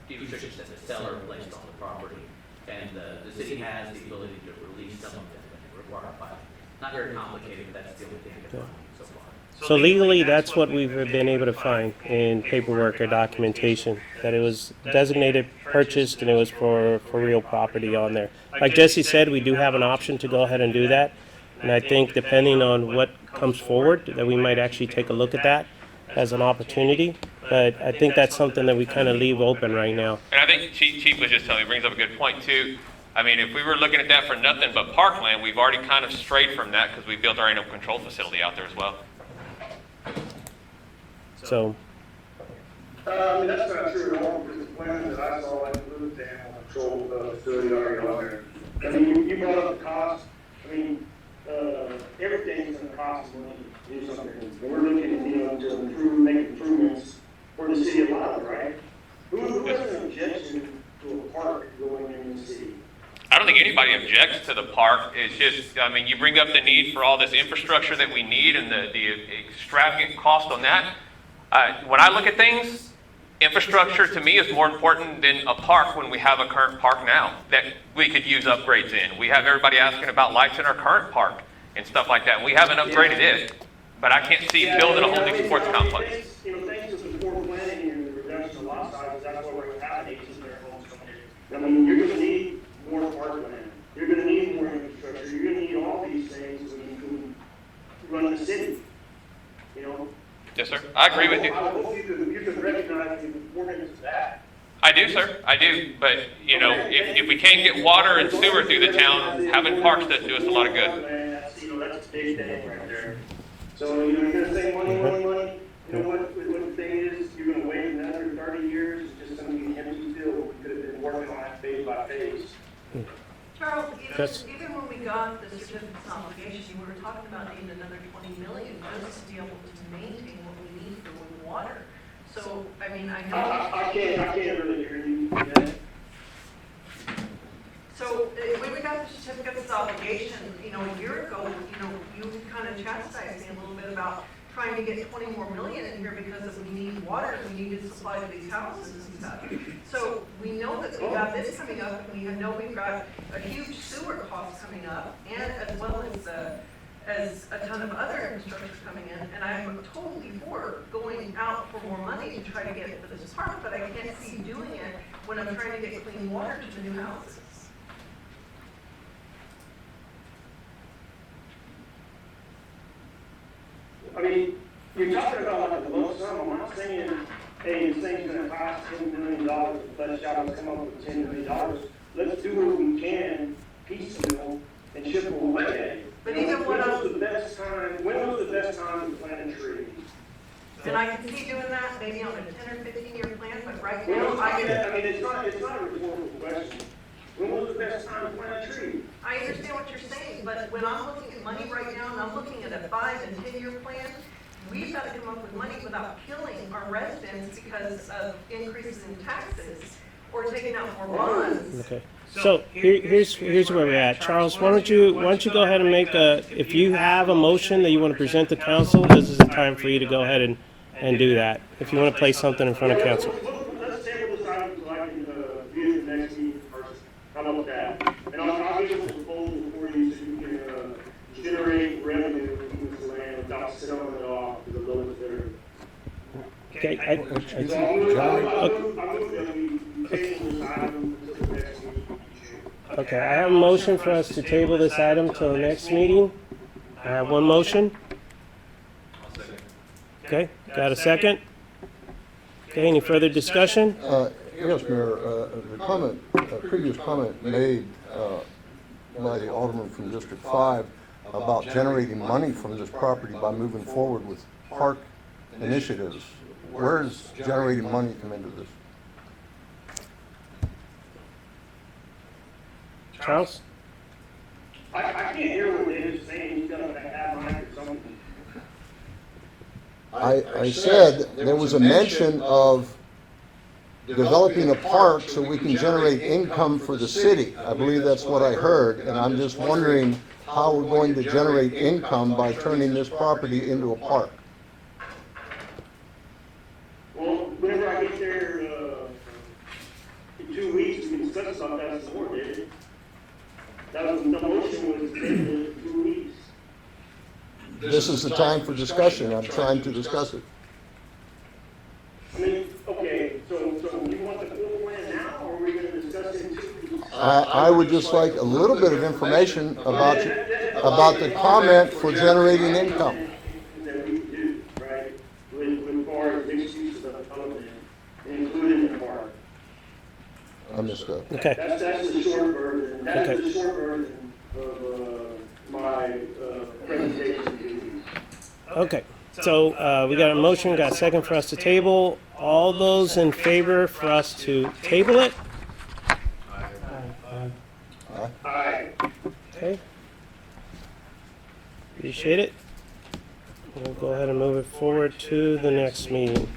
deed restrictions that the seller placed on the property, and the city has the ability to release some of them that require filing. Not very complicated, but that's the only thing I can find so far. So legally, that's what we've been able to find in paperwork or documentation, that it was designated, purchased, and it was for real property on there. Like Jesse said, we do have an option to go ahead and do that. And I think depending on what comes forward, that we might actually take a look at that as an opportunity. But I think that's something that we kind of leave open right now. And I think Chief was just telling me, brings up a good point too. I mean, if we were looking at that for nothing but parkland, we've already kind of strayed from that because we built our animal control facility out there as well. So, That's not true at all, because the plans that I saw include the animal control facility already on there. I mean, you brought up the cost. I mean, everything's going to cost money to do something. And we're looking, to make improvements for the city of Lytle, right? Who has an objection to a park going in the city? I don't think anybody objects to the park. It's just, I mean, you bring up the need for all this infrastructure that we need and the extravagant cost on that. When I look at things, infrastructure to me is more important than a park when we have a current park now that we could use upgrades in. We have everybody asking about lights in our current park and stuff like that. We haven't upgraded it, but I can't see building a whole new sports complex. Thanks to the poor planning and the reduction of lot sizes, that's why we're having 18-story homes coming in. I mean, you're going to need more parkland. You're going to need more infrastructure. You're going to need all these things so you can run the city. Yes, sir. I agree with you. I hope you can recognize the importance of that. I do, sir. I do. But, if we can't get water and sewer through the town, having parks doesn't do us a lot of good. That's a big thing right there. So, you're going to say money. You know what the thing is? You're going to wait another 30 years. It's just going to be an empty field. We could have been working on that phase by phase. Charles, Yes. even when we got the certificate of obligation, we were talking about needing another 20 million just to be able to maintain what we need for water. So, I mean, I know. I can't really hear you. Yeah. So, when we got the certificate of obligation, a year ago, you kind of chastised me a little bit about trying to get 20 more million in here because we need water and we need to supply to these houses and stuff. So we know that we got this coming up, and we know we've got a huge sewer cost coming up, and as well as a ton of other infrastructure coming in. And I'm totally for going out for more money to try to get it for this park, but I can't see doing it when I'm trying to get clean water to the new houses. I mean, you're talking about like a lump sum. I'm not saying, hey, this thing's going to cost $10 million to flesh out and come up with $10 million. Let's do what we can, piecemeal, and chip away at it. But even when when was the best time to plant a tree? And I can see doing that maybe on a 10 or 15-year plan, but right When now was I the can. best- I mean, it's not a rhetorical question. When was the best time to plant a tree? I understand what you're saying, but when I'm looking at money right now and I'm looking at a 5 and 10-year plan, we've got to come up with money without killing our residents because of increases in taxes or taking out more bonds. Okay. So here's where we're at. Charles, why don't you go ahead and make if you have a motion that you want to present to council, this is the time for you to go ahead and do that. If you want to place something in front of council. Let's table this item so I can, view the next meeting first. How about that? And I'll give a proposal for you so you can, generate revenue from this land without selling it off to the lowest bidder. Okay. I move that we table this item until the next meeting. Okay. I have a motion for us to table this item till the next meeting. I have one motion. Okay. Got a second? Okay. Any further discussion? Yes, Mayor, the previous comment made by the Alderman from District 5 about generating money from this property by moving forward with park initiatives. Where does generating money come into this? Charles? I can't hear what David's saying. He's got a bad mic or something. I said there was a mention of developing a park so we can generate income for the city. I believe that's what I heard, and I'm just wondering how we're going to generate income by turning this property into a park. Well, whenever I get there, in 2 weeks, we can discuss about that some more, David. That was, the motion was tabled in 2 weeks. This is the time for discussion. I'm trying to discuss it. I mean, okay, so you want the full plan now, or are we gonna discuss it in 2 weeks? I would just like a little bit of information about the comment for generating income. That we do, right, with far as mixed use of the development, including the park. I missed that. Okay. That's the short version, that's Okay. the short version of, my, presentation. Okay. So we got a motion, got a second for us to table. All those in favor for us to table it? Aye. Okay. Appreciate it. We'll go ahead and move it forward to the next meeting.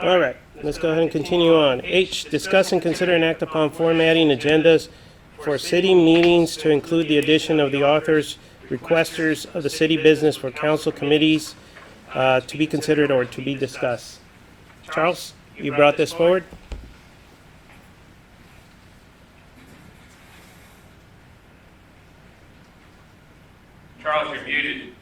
All right, let's go ahead and continue on. H, discuss and consider and act upon formatting agendas for city meetings to include the addition of the authors, requesters of the city business for council committees to be considered or to be discussed. Charles, you brought this forward? Charles, you're muted.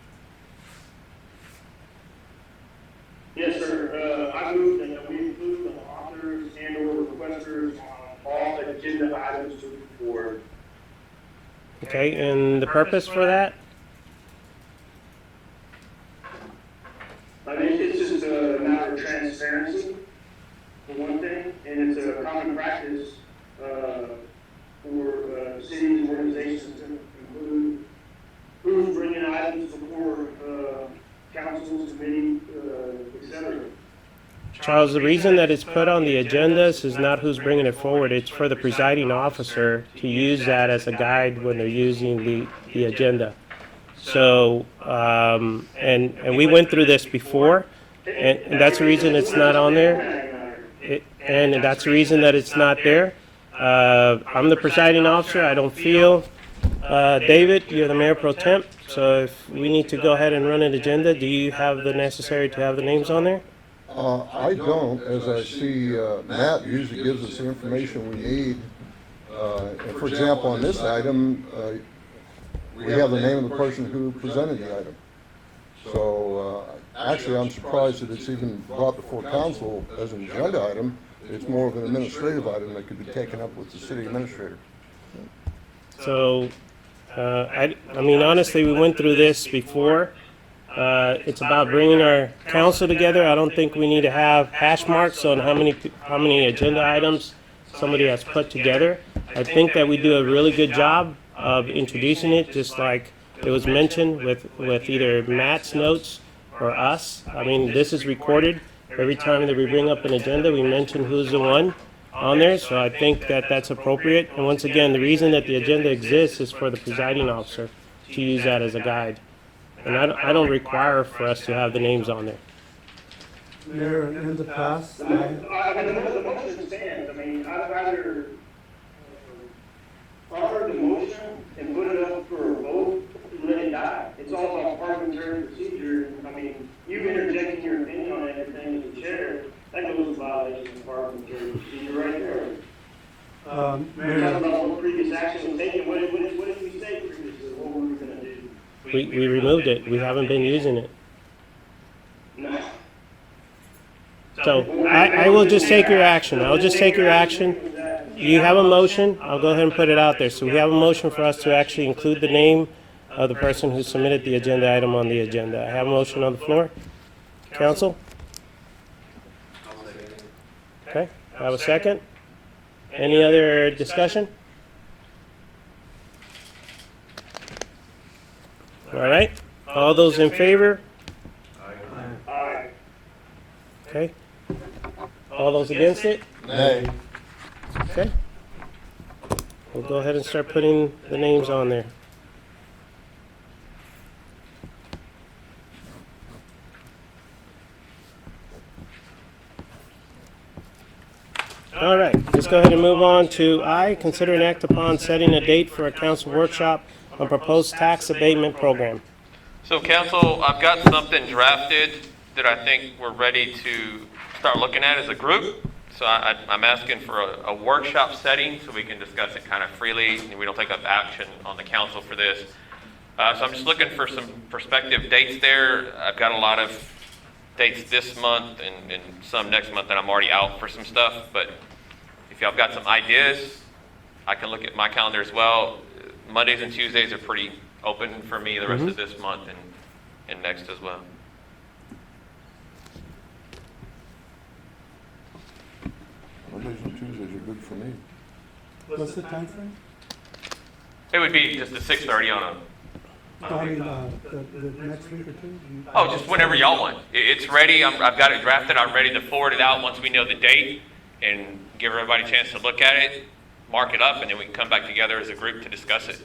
Yes, sir. I move that we include the authors and or requesters on all agenda items to the board. Okay, and the purpose for that? I think it's just a matter of transparency, for one thing, and it's a common practice for cities and organizations to include who's bringing items before councils, committee, et cetera. Charles, the reason that it's put on the agendas is not who's bringing it forward. It's for the presiding officer to use that as a guide when they're using the agenda. So, and we went through this before, and that's the reason it's not on there. And that's the reason that it's not there. I'm the presiding officer. I don't feel, David, you're the mayor pro temp. So if we need to go ahead and run an agenda, do you have the necessary to have the names on there? I don't, as I see Matt usually gives us the information we need. And for example, on this item, we have the name of the person who presented the item. So actually, I'm surprised that it's even brought before council as an agenda item. It's more of an administrative item that could be taken up with the city administrator. So, I mean, honestly, we went through this before. It's about bringing our council together. I don't think we need to have hash marks on how many agenda items somebody has put together. I think that we do a really good job of introducing it, just like it was mentioned with either Matt's notes or us. I mean, this is recorded. Every time that we bring up an agenda, we mention who's the one. on there, so I think that that's appropriate. And once again, the reason that the agenda exists is for the presiding officer to use that as a guide. And I don't require for us to have the names on there. Mayor, in the past, I mean, the motion stands, I mean, I'd rather honor the motion and put it up for a vote and let it die. It's all about parliamentary procedure, I mean, you interjecting your opinion on everything as the chair, that goes in violation of parliamentary procedure right there. Talking Mayor, about what previous action was taken, what did we say previously, what were we gonna do? We removed it. We haven't been using it. No. So I will just take your action. I'll just take your action. You have a motion. I'll go ahead and put it out there. So we have a motion for us to actually include the name of the person who submitted the agenda item on the agenda. I have a motion on the floor. Council? Okay, I have a second. Any other discussion? All right, all those in favor? Aye. Okay. All those against it? Nay. Okay. We'll go ahead and start putting the names on there. All right, let's go ahead and move on to I, consider and act upon setting a date for a council workshop on proposed tax abatement program. So council, I've got something drafted that I think we're ready to start looking at as a group. So I'm asking for a workshop setting so we can discuss it kind of freely and we don't take up action on the council for this. So I'm just looking for some prospective dates there. I've got a lot of dates this month and some next month that I'm already out for some stuff. But if y'all have got some ideas, I can look at my calendar as well. Mondays and Tuesdays are pretty open for me the rest of this month and next as well. Mondays and Tuesdays are good for me. what's the time frame? It would be just a 6:30 on a. I mean, the next week or two? Oh, just whenever y'all want. It's ready. I've got it drafted. I'm ready to forward it out once we know the date and give everybody a chance to look at it, mark it up, and then we can come back together as a group to discuss it.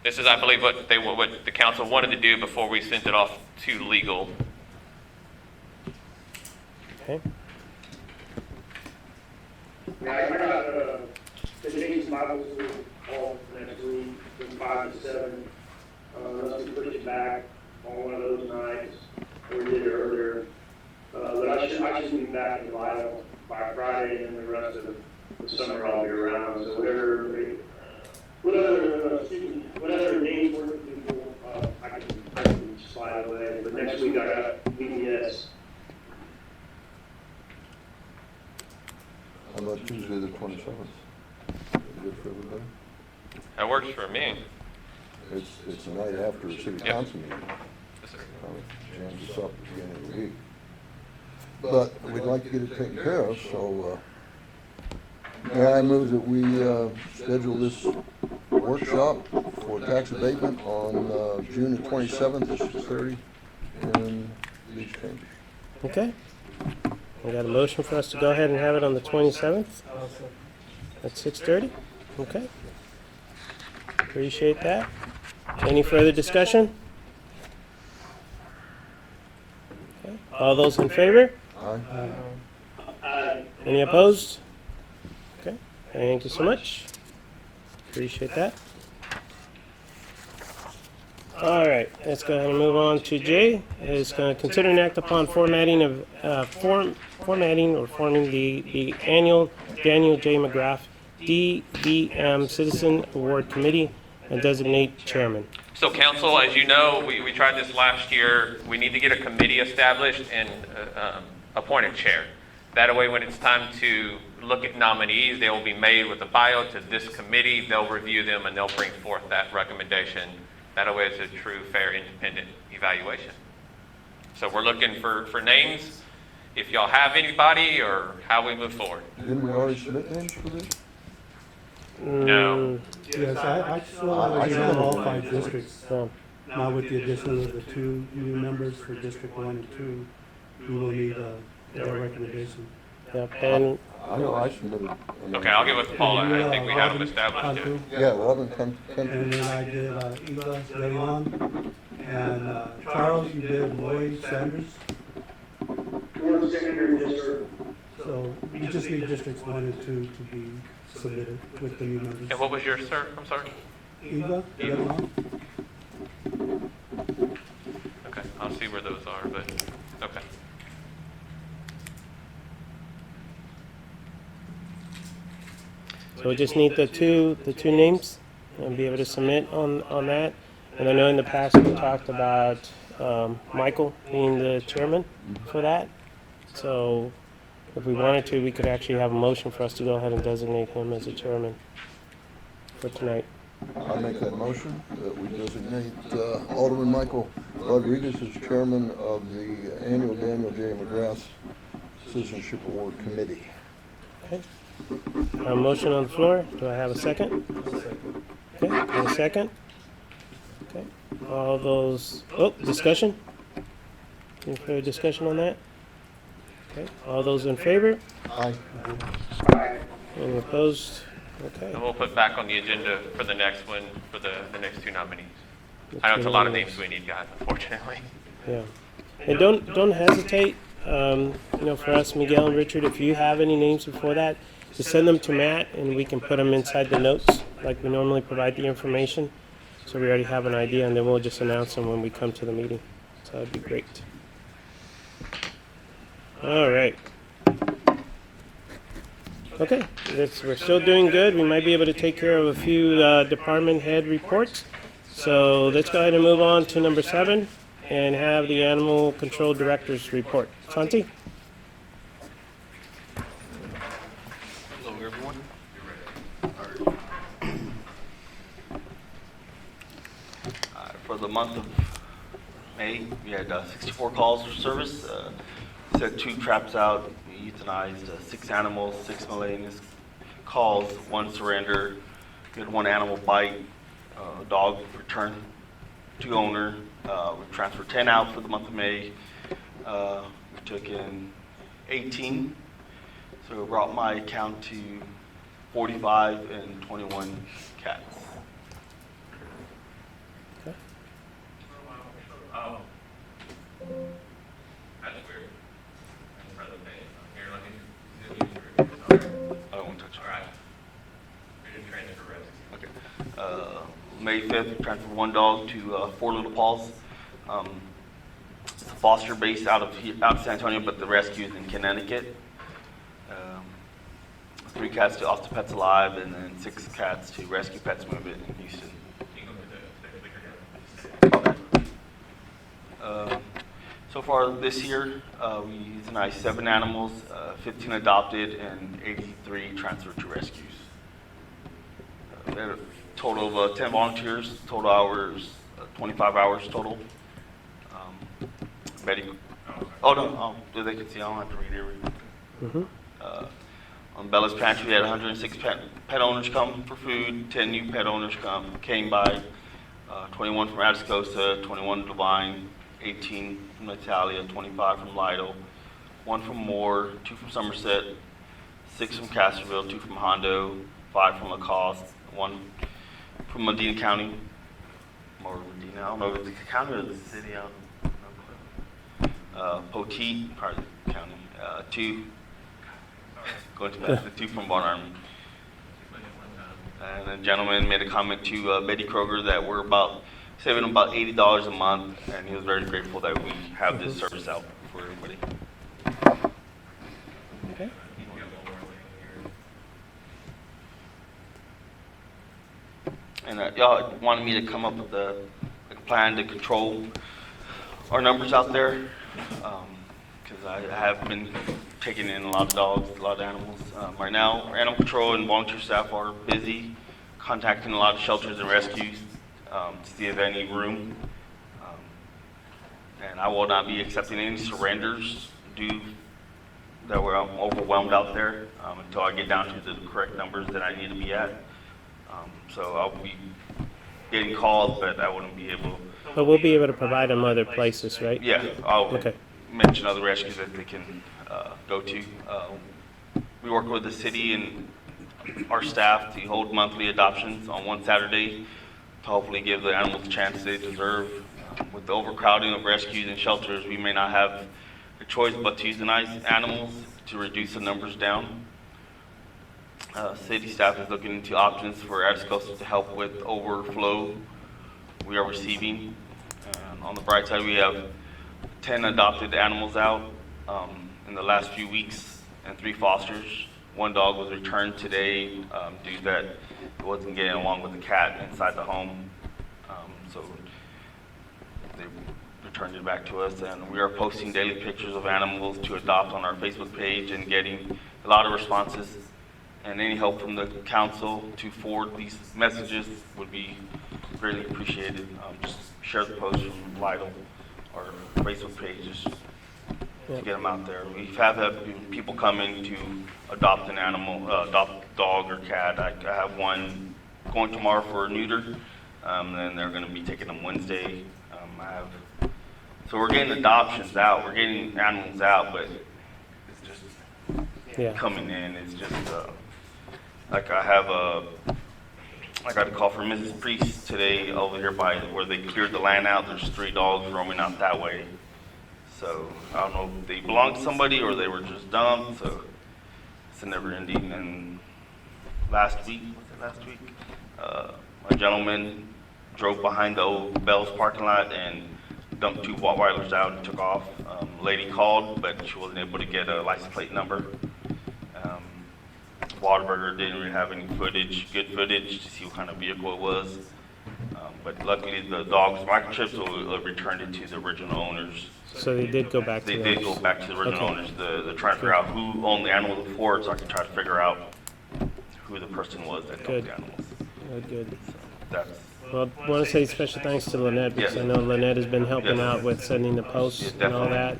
This is, I believe, what the council wanted to do before we sent it off to legal. Okay. Yeah, I got, the James Bible school all next week from 5 to 7. Unless we push it back on one of those nights, or we did it earlier. But I should be back in Lytle by Friday, and the rest of the summer I'll be around. So whatever days work for people, I can slide away. But next week I got BDS. How about Tuesday the 27th? Good for everybody? That works for me. It's the night after the city council meeting. Yes, sir. Probably jams us up at the beginning of the week. But we'd like to get it taken care of, so I move that we schedule this workshop for tax abatement on June the 27th at 6:30 in these chambers. Okay. We got a motion for us to go ahead and have it on the 27th at 6:30. Okay. Appreciate that. Any further discussion? Okay. All those in favor? Aye. Any opposed? Okay. Thank you so much. Appreciate that. All right, let's go ahead and move on to J. Is going to consider and act upon formatting of forming the annual Daniel J. McGrath DBM Citizen Award Committee and designate chairman. So council, as you know, we tried this last year. We need to get a committee established and appoint a chair. That way, when it's time to look at nominees, they will be made with a bio to this committee. They'll review them and they'll bring forth that recommendation. That way, it's a true, fair, independent evaluation. So we're looking for names. If y'all have anybody or how we move forward. Didn't we already submit names for this? No. Yes, I still have all 5 districts. Now with the addition of the 2 new members for District 1 and 2, we will need their recommendation. Yep, and I know I submitted. Okay, I'll get with Paula. I think we have them established Robin, too. Yeah, 11, 10. And then I did Eva De Leon, and Charles, you did Lloyd Sanders. We're the secondary district. So you just need districts 1 and 2 to be submitted with the new members. And what was yours, sir? I'm sorry? Eva De Leon. Okay, I'll see where those are, but, okay. so we just need the two names and be able to submit on that. And I know in the past we talked about Michael being the chairman for that. So if we wanted to, we could actually have a motion for us to go ahead and designate him as the chairman for tonight. I make that motion that we designate Alderman Michael Rodriguez as chairman of the annual Daniel J. McGrath Citizenship Award Committee. Okay. A motion on the floor. Do I have a second? Okay, and a second. Okay. All those, discussion? Any further discussion on that? Okay. All those in favor? Aye. Any opposed? Okay. And we'll put back on the agenda for the next one, for the next two nominees. I know it's a lot of names we need, guys, unfortunately. Yeah. And don't hesitate, for us, Miguel and Richard, if you have any names before that, just send them to Matt and we can put them inside the notes like we normally provide the information. So we already have an idea and then we'll just announce them when we come to the meeting. So that'd be great. All right. Okay, we're still doing good. We might be able to take care of a few department head reports. So let's go ahead and move on to number 7 and have the animal control director's report. Santi? Hello, everyone. For the month of May, we had 64 calls for service. Set 2 traps out. We euthanized 6 animals, 6 miscellaneous calls, 1 surrender. We had 1 animal bite, a dog returned to owner. We transferred 10 out for the month of May. We took in 18. So it brought my count to 45 and 21 cats. Okay. Oh. That's weird. That's rather bad. Here, let me. I don't want to touch it. All right. We didn't train it for rescue. May 5th, we transferred 1 dog to 4 Little Paws. It's a foster base out of San Antonio, but the rescue is in Connecticut. 3 cats to Austin Pets Alive, and then 6 cats to Rescue Pets Movement in Houston. So far this year, we euthanized 7 animals, 15 adopted, and 83 transferred to rescues. We had a total of 10 volunteers, total hours, 25 hours total. Betty, they can see, I don't have to read everything. Mm-hmm. On Bella's Pantry, we had 106 pet owners come for food, 10 new pet owners came by, 21 from Atascosa, 21 Divine, 18 from Natalia, 25 from Lytle, 1 from Moore, 2 from Somerset, 6 from Castroville, 2 from Hondo, 5 from Lacoste, 1 from Medina County, or Medina, I don't know if it's the county or the city, I don't know. Poteet, part of the county, 2, going to the 2 from Barn Army. And a gentleman made a comment to Betty Kroger that we're saving about $80 a month, and he was very grateful that we have this service out for everybody. Okay. And y'all wanted me to come up with a plan to control our numbers out there, because I have been taking in a lot of dogs, a lot of animals. Right now, our animal control and volunteer staff are busy contacting a lot of shelters and rescues to see if any room. And I will not be accepting any surrenders due that we're overwhelmed out there until I get down to the correct numbers that I need to be at. So I'll be getting calls, but I wouldn't be able. But we'll be able to provide them other places, right? Yeah, I'll Okay. mention other rescues that they can go to. We work with the city and our staff to hold monthly adoptions on one Saturday to hopefully give the animals the chance they deserve. With the overcrowding of rescues and shelters, we may not have a choice but to euthanize animals to reduce the numbers down. City staff is looking into options for Atascosa to help with overflow we are receiving. On the bright side, we have 10 adopted animals out in the last few weeks and 3 fosters. 1 dog was returned today due to that it wasn't getting along with the cat inside the home. So they returned it back to us, and we are posting daily pictures of animals to adopt on our Facebook page and getting a lot of responses. And any help from the council to forward these messages would be greatly appreciated. Just share the post from Lytle or Facebook pages to get them out there. We have had people coming to adopt an animal, adopt a dog or cat. I have one going tomorrow for a neuter, and they're going to be taking them Wednesday. So we're getting adoptions out, we're getting animals out, but it's just coming in. It's just like I got a call from Mrs. Priest today over here by where they cleared the land out. There's 3 dogs roaming out that way. So I don't know if they belong to somebody or they were just dumped. So it's a never ending. And last week, a gentleman drove behind the old Bell's parking lot and dumped 2 Rottweilers out and took off. Lady called, but she wasn't able to get a license plate number. Waterburger didn't really have any good footage to see what kind of vehicle it was. But luckily the dog's microchips will return it to the original owners. So they did go back to They did go back to the original owners. They're trying to figure out who owned the animal before, so I can try to figure out who the person was that owned the animals. Good. So that's, Well, I want to say special thanks to Lynette, because I know Lynette has been helping out with sending the posts and all that.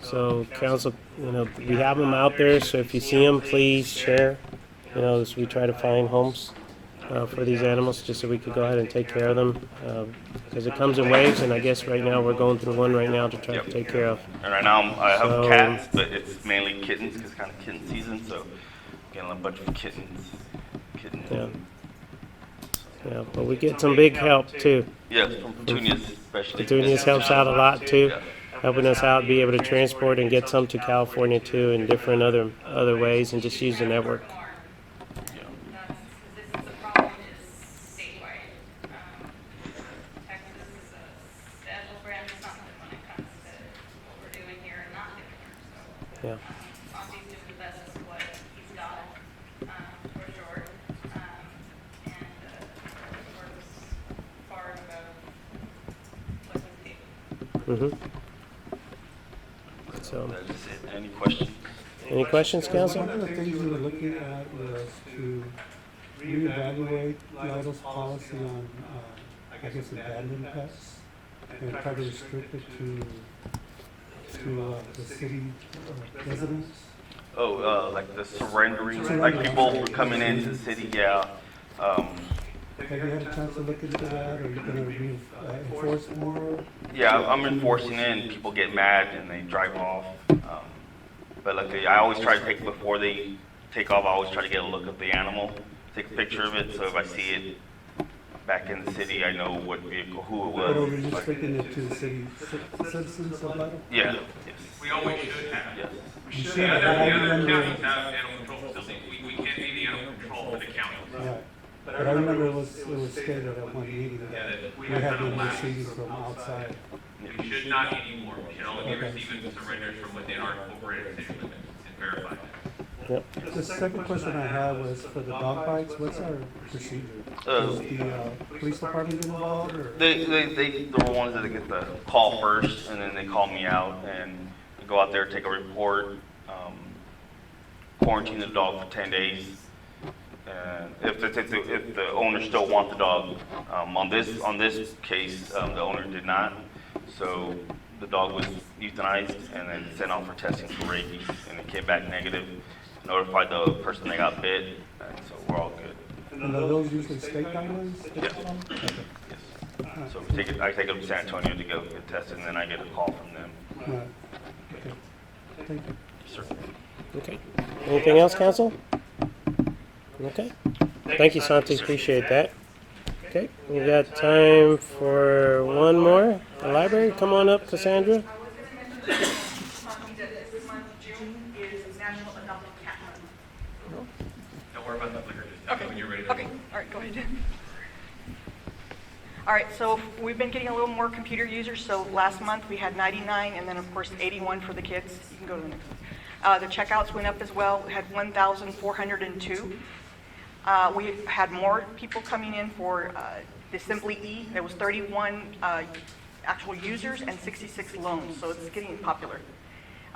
So council, we have them out there, so if you see them, please share. As we try to find homes for these animals, just so we could go ahead and take care of them. Because it comes in waves, and I guess right now we're going through one right now to try to take care of. and right now I have cats, but it's mainly kittens because it's kind of kitten season, so getting a bunch of kittens. Yeah, but we get some big help too. Yes, from Petunias especially. Petunias helps out a lot too, helping us out, be able to transport and get some to California too, in different other ways, and just use the network. This is a problem is statewide. Texas is a special brand of something when it comes to what we're doing here and not doing here. So, Monty's doing the best of what he's got, for sure. And works far above what he's capable. So, That is it. Any questions? any questions, council? One of the things we were looking at was to reevaluate Lytle's policy on, I guess, abandoned pets, and try to restrict it to the city residents. Like the surrendering, like people were coming into the city, Have you had a chance to look into that, or are you going to enforce more? Yeah, I'm enforcing it, and people get mad and they drive off. But luckily, I always try to take, before they take off, I always try to get a look at the animal, take a picture of it, so if I see it back in the city, I know what vehicle, who it But are we was. restricting it to the city citizens of Lytle? Yeah, yes. We always should have. Yes. You The should other have, I counties remember, have animal control facilities. We can't be the animal control for the county. right. But I remember it was stated at one meeting that we had been receiving from outside. We should not anymore. We should only be receiving surrenders from within our incorporated city limits and verify that. The second question I had was for the dog bites, what's our procedure? Does the police department get involved, or? They're the ones that get the call first, and then they call me out, and we go out there, take a report, quarantine the dog for 10 days. And if the owner still wants the dog, on this case, the owner did not. So the dog was euthanized and then sent off for testing for rabies, and it came back negative. Notified the person that got bit, and so we're all good. And are those usually state guidelines? Yes. Yes. So I take them to San Antonio to go get tested, and then I get a call from them. Right. Okay. Thank you. Sir. Okay. Anything else, council? Okay. Thank you, Santi. Appreciate that. Okay, we got time for one more. The library, come on up, Cassandra. I was gonna mention that this month, June, is National Adopted Cat Month. Don't worry about the clicker, just when you're ready to Okay, all right, go ahead. All right, so we've been getting a little more computer users. So last month we had 99 and then of course 81 for the kids. You can go to the next one. The checkouts went up as well. We had 1,402. We had more people coming in for the Simply E. There was 31 actual users and 66 loans, so it's getting popular.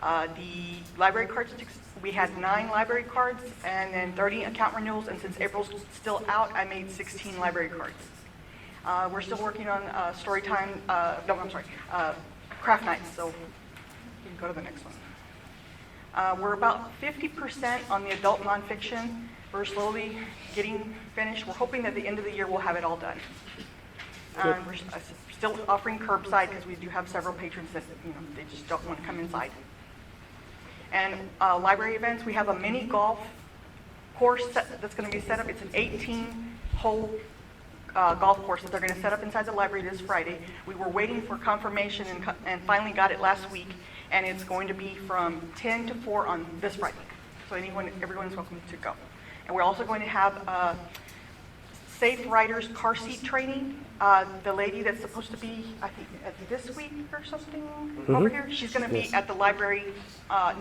The library cards, we had 9 library cards and then 30 account renewals, and since April's still out, I made 16 library cards. We're still working on story time, craft nights, so you can go to the next one. We're about 50% on the adult nonfiction. We're slowly getting finished. We're hoping that at the end of the year we'll have it all done. We're still offering curbside because we do have several patrons that, they just don't want to come inside. And library events, we have a mini golf course that's going to be set up. It's an 18-hole golf course that they're going to set up inside the library this Friday. We were waiting for confirmation and finally got it last week, and it's going to be from 10 to 4 on this Friday. So everyone's welcome to go. And we're also going to have Safe Riders car seat training. The lady that's supposed to be, I think, this week or something over here, she's going to be at the library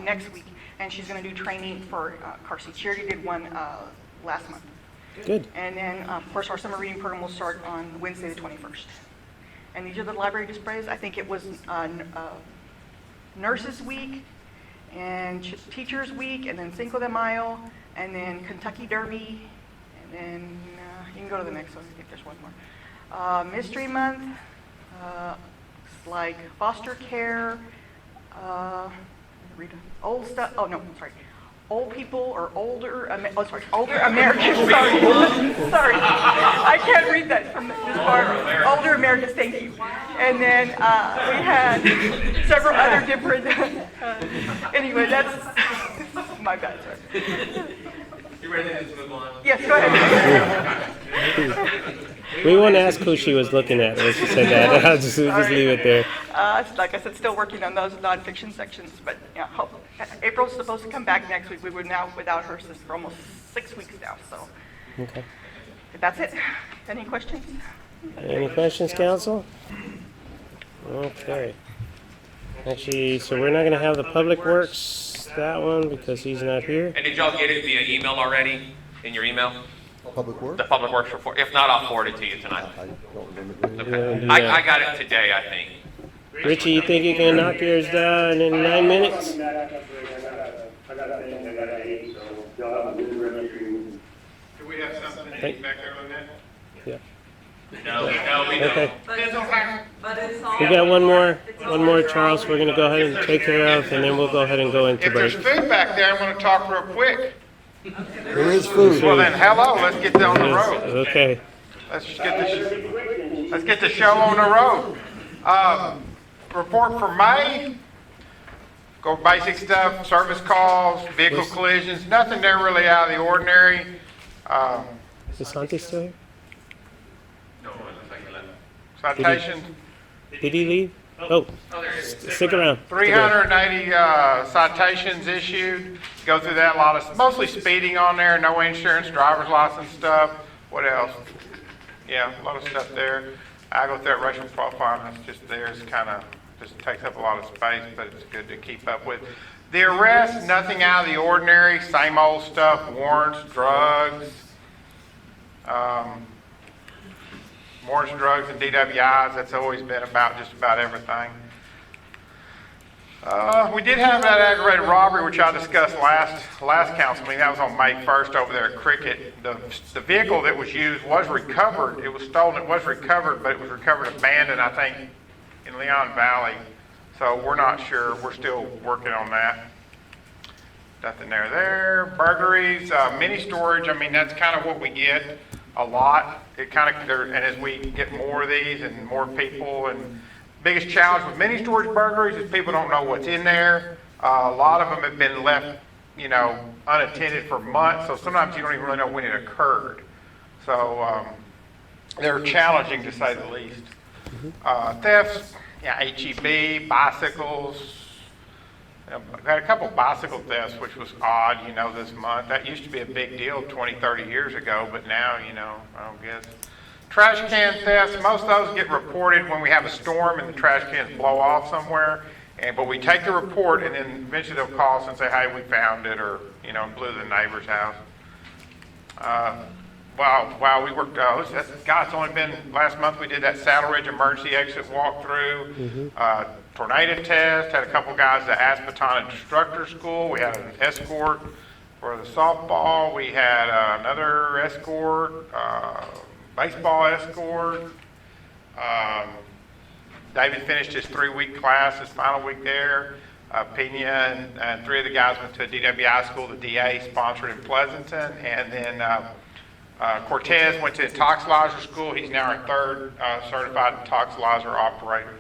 next week, and she's going to do training for car seats. She already did one last month. Good. And then, of course, our summer reading program will start on Wednesday the 21st. And these are the library displays. I think it was Nurses Week, and Teachers Week, and then Cinco de Mayo, and then Kentucky Derby, and then you can go to the next one. I think there's one more. Mystery Month, looks like foster care, old stuff. Oh no, I'm sorry. Old people or older Americans. Sorry, I can't read that from this far. Older Americans, thank you. And then we had several other different. Anyway, that's my bad. Sorry. You ready to move on? Yes, go ahead. We won't ask who she was looking at when she said that. I'll just leave it there. Like I said, still working on those nonfiction sections, but yeah, April's supposed to come back next week. We were now without her for almost 6 weeks now, so. Okay. That's it. Any questions? Any questions, council? Okay. Actually, so we're not going to have the Public Works, that one, because he's not here. And did y'all get it via email already, in your email? Public Works? The Public Works report. If not, I'll forward it to you tonight. I don't remember. Okay. Yeah. I got it today, I think. Richie, you think you can knock yours down in 9 minutes? I got a thing, I got an 8, so y'all have a good registry. Do we have something Thank- back there on that? Yeah. No, we don't. Okay. Depends on how, But it's all. We got one more, Charles, we're going to go ahead and take care of, and then we'll go ahead and go into if there's break. food back there, I'm gonna talk real quick. There is food. Well then, hello, let's get on the road. Okay. Let's get the show on the road. Report for May. Go basic stuff, service calls, vehicle collisions, nothing there really out of the ordinary. Is Santi still here? No, it looks like he left. Citations, Did he leave? Oh, stick around. 380 citations issued. Go through that, a lot of, mostly speeding on there, no insurance, driver's license stuff. What else? Yeah, a lot of stuff there. I go through that racial profiling, that's just there, it's kind of, just takes up a lot of space, but it's good to keep up with. The arrests, nothing out of the ordinary, same old stuff, warrants, drugs, warrants, drugs, and DWIs. That's always been about just about everything. We did have that aggravated robbery, which I discussed last council meeting. That was on May 1st over there at Cricket. The vehicle that was used was recovered. It was stolen. It was recovered, but it was recovered abandoned, I think, in Leon Valley. So we're not sure. We're still working on that. Nothing there. Burglaries, mini storage. I mean, that's kind of what we get a lot. It kind of, and as we get more of these and more people, and biggest challenge with mini storage burglaries is people don't know what's in there. A lot of them have been left unattended for months, so sometimes you don't even really know when it occurred. So they're challenging to say the least. Thefts, HEB, bicycles. I've had a couple bicycle thefts, which was odd, this month. That used to be a big deal 20, 30 years ago, but now, I don't guess. Trash can thefts, most of those get reported when we have a storm and the trash cans blow off somewhere. But we take the report and then eventually they'll call us and say, hey, we found it, or, blew the neighbor's house. Wow, we worked, it's only been, last month we did that Saddle Ridge emergency exit walkthrough, tornado test, had a couple guys at Aspeton Instructor School, we had an escort for the softball, we had another escort, baseball escort. David finished his 3-week class, his final week there. Pena and 3 of the guys went to a DWI school, the DA sponsored in Pleasanton, and then Cortez went to the toxilizer school. He's now our 3rd certified toxilizer operator.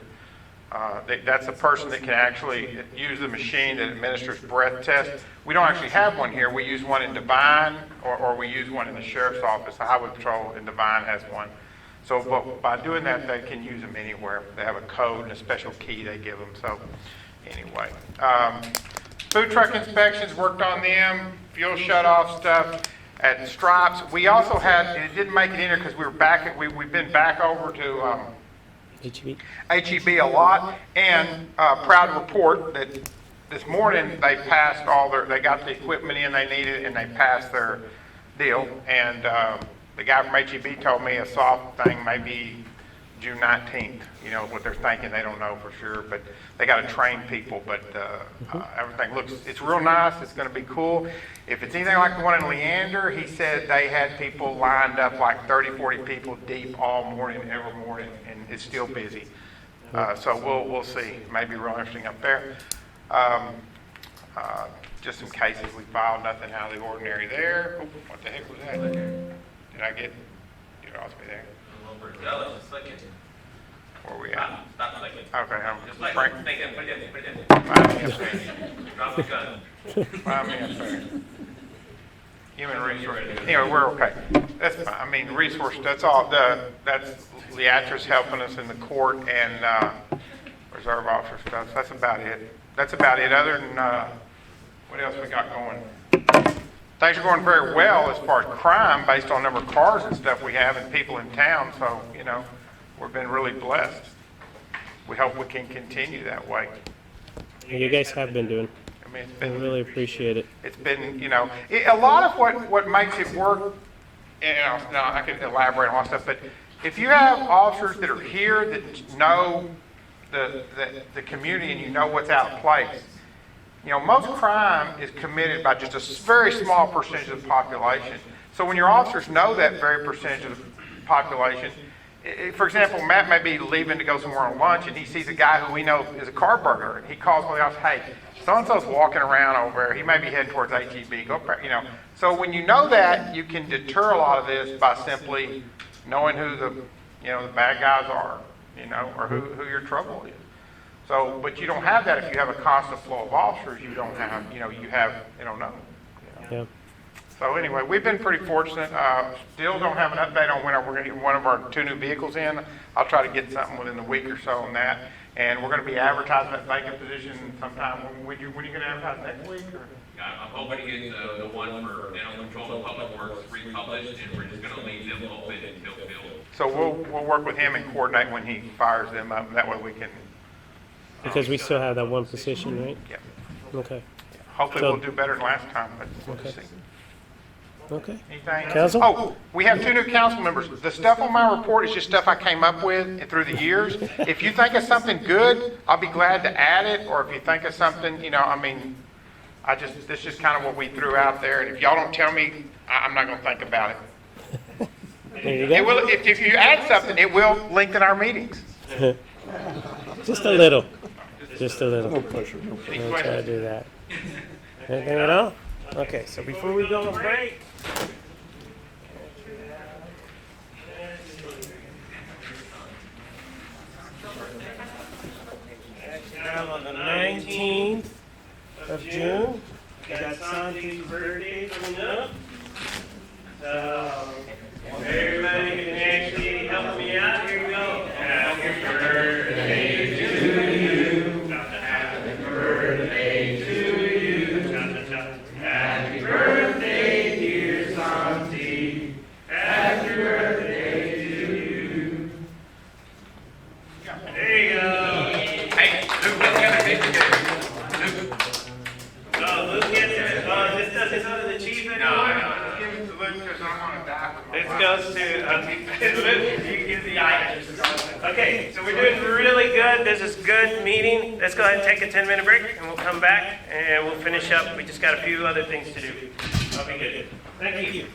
That's a person that can actually use the machine that administers breath tests. We don't actually have one here. We use one in Devine, or we use one in the sheriff's office. The Highway Patrol in Devine has one. So by doing that, they can use them anywhere. They have a code and a special key they give them. So anyway, food truck inspections, worked on them, fuel shut-off stuff. At Stripes, we also had, and it didn't make it in here because we've been back over to HEB a lot, and proud to report that this morning they passed they got the equipment in they needed, and they passed their deal. And the guy from HEB told me a soft thing may be June 19th. What they're thinking, they don't know for sure, but they got to train people. But everything it's real nice. It's going to be cool. If it's anything like the one in Leander, he said they had people lined up like 30, 40 people deep all morning, every morning, and it's still busy. So we'll see. It may be real interesting up there. Just some cases we filed, nothing out of the ordinary there. Oh, what the heck was that? Did I get? You lost me there. Where we at? Stop clicking. Okay, I'm Just like, Frank. put it in. Drop the gun. 5 minutes there. Human resources. Anyway, we're okay. That's fine. I mean, resource. That's all. That's Leatrice helping us in the court and reserve officer stuff. So that's about it. Other than what else we got going? Things are going very well as far as crime, based on number of cars and stuff we have and people in town. So we've been really blessed. We hope we can continue that way. You guys have been doing. I mean, I really appreciate it. It's been, a lot of what makes it work, now I could elaborate on all stuff, but if you have officers that are here that know the community and you know what's out of place, most crime is committed by just a very small percentage of the population. So when your officers know that very percentage of the population, for example, Matt may be leaving to go somewhere on lunch and he sees a guy who we know is a car burglar. He calls one of the officers, hey, so-and-so's walking around over there. He may be heading towards HEB. So when you know that, you can deter a lot of this by simply knowing who the bad guys are, or who your trouble is. So, but you don't have that if you have a constant flow of officers. You don't have, they don't know. Yeah. So anyway, we've been pretty fortunate. Still don't have an update on when we're going to get one of our 2 new vehicles in. I'll try to get something within a week or so on that. And we're going to be advertising that vacant position sometime. When are you going to advertise next week? Or? I'm hoping to get the one for animal control and public works republished, and we're just going to leave them open until filled. So we'll work with him and coordinate when he fires them up. That way we can. Because we still have that one position, right? Yeah. Okay. Hopefully we'll do better than last time, but we'll Okay. see. Okay. Anything? Council? Oh, we have 2 new council members. The stuff on my report is just stuff I came up with through the years. If you think of something good, I'll be glad to add it. Or if you think of something, this is just kind of what we threw out there. And if y'all don't tell me, I'm not going to think about it. There you go. It will, if you add something, it will lengthen our meetings. Just a little. Just a little. No pressure, no I'll pressure. try to do that. Anything at all? Okay, so before we go on break. On the 19th of June, we got signed anybody's birthday coming up. So, everybody can actually help me out. Here you go. Happy birthday to you. Happy birthday to you. Happy birthday, dear Santi. Happy birthday to you. There you go. Hey, Luke, what kind of picture Luke? Oh, Luke gets it. Oh, this doesn't go to the chief anymore? No, give it to Luke because I'm gonna die with my This mouth. goes to, Luke, you give the items. Okay, so we're doing really good. This is good meeting. Let's go ahead and take a 10-minute break and we'll come back and we'll finish up. We just got a few other things to do. I'll be good. Thank you.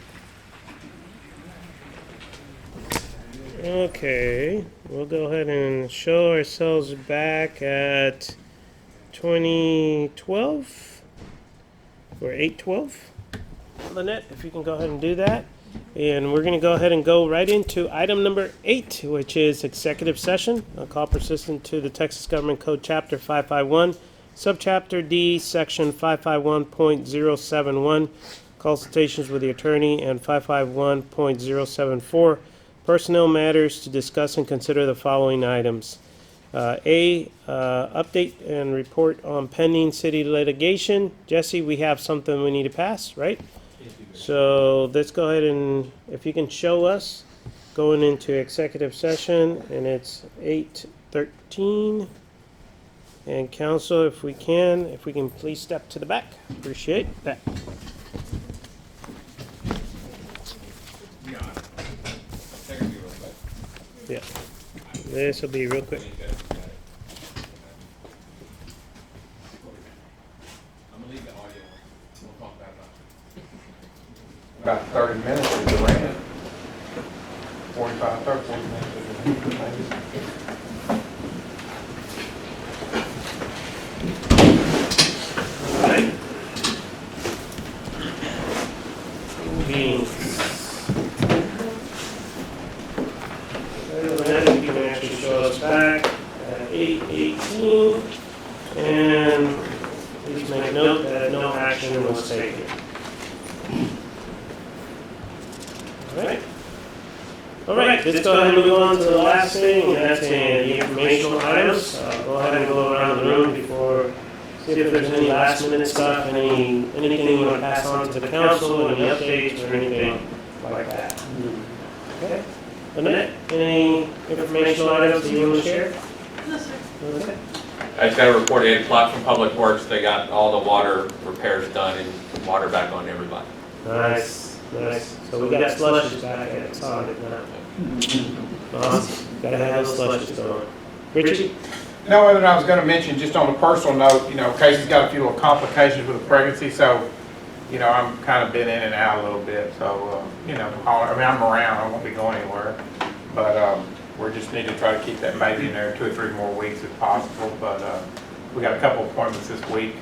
Okay, we'll go ahead and show ourselves back at 2012 or 812. Lynette, if you can go ahead and do that. And we're going to go ahead and go right into item number 8, which is executive session. I'll call persistent to the Texas Government Code Chapter 551, Subchapter D, Section 551.071, consultations with the attorney, and 551.074, personnel matters to discuss and consider the following items. Update and report on pending city litigation. Jesse, we have something we need to pass, right? So let's go ahead and, if you can show us, going into executive session, and it's 8:13. And council, if we can please step to the back. Appreciate that. Yeah, this will be real quick. About 30 minutes is the rant. 40 minutes is the Right. Beans. And then you can actually show us back at 8:18. And please make note that no action was taken. All right, let's go ahead and move on to the last thing, and that's the informational items. Go ahead and go around the room before, see if there's any last minute stuff, anything you want to pass on to the council, any updates or anything like that. Okay. Lynette, any informational items that you want to share? No, sir. Okay. I just got a report, 8 o'clock from Public Works, they got all the water repairs done and water back on everybody. Nice. So we got slushes back at Sonic now. Awesome. Gotta have those slushes going. Richie? No, other than I was going to mention, just on a personal note, Casey's got a few little complications with the pregnancy, so, I'm kind of been in and out a little bit, so, I'm around, I won't be going anywhere, but we just need to try to keep that baby in there 2 or 3 more weeks if possible, but we got a couple appointments this week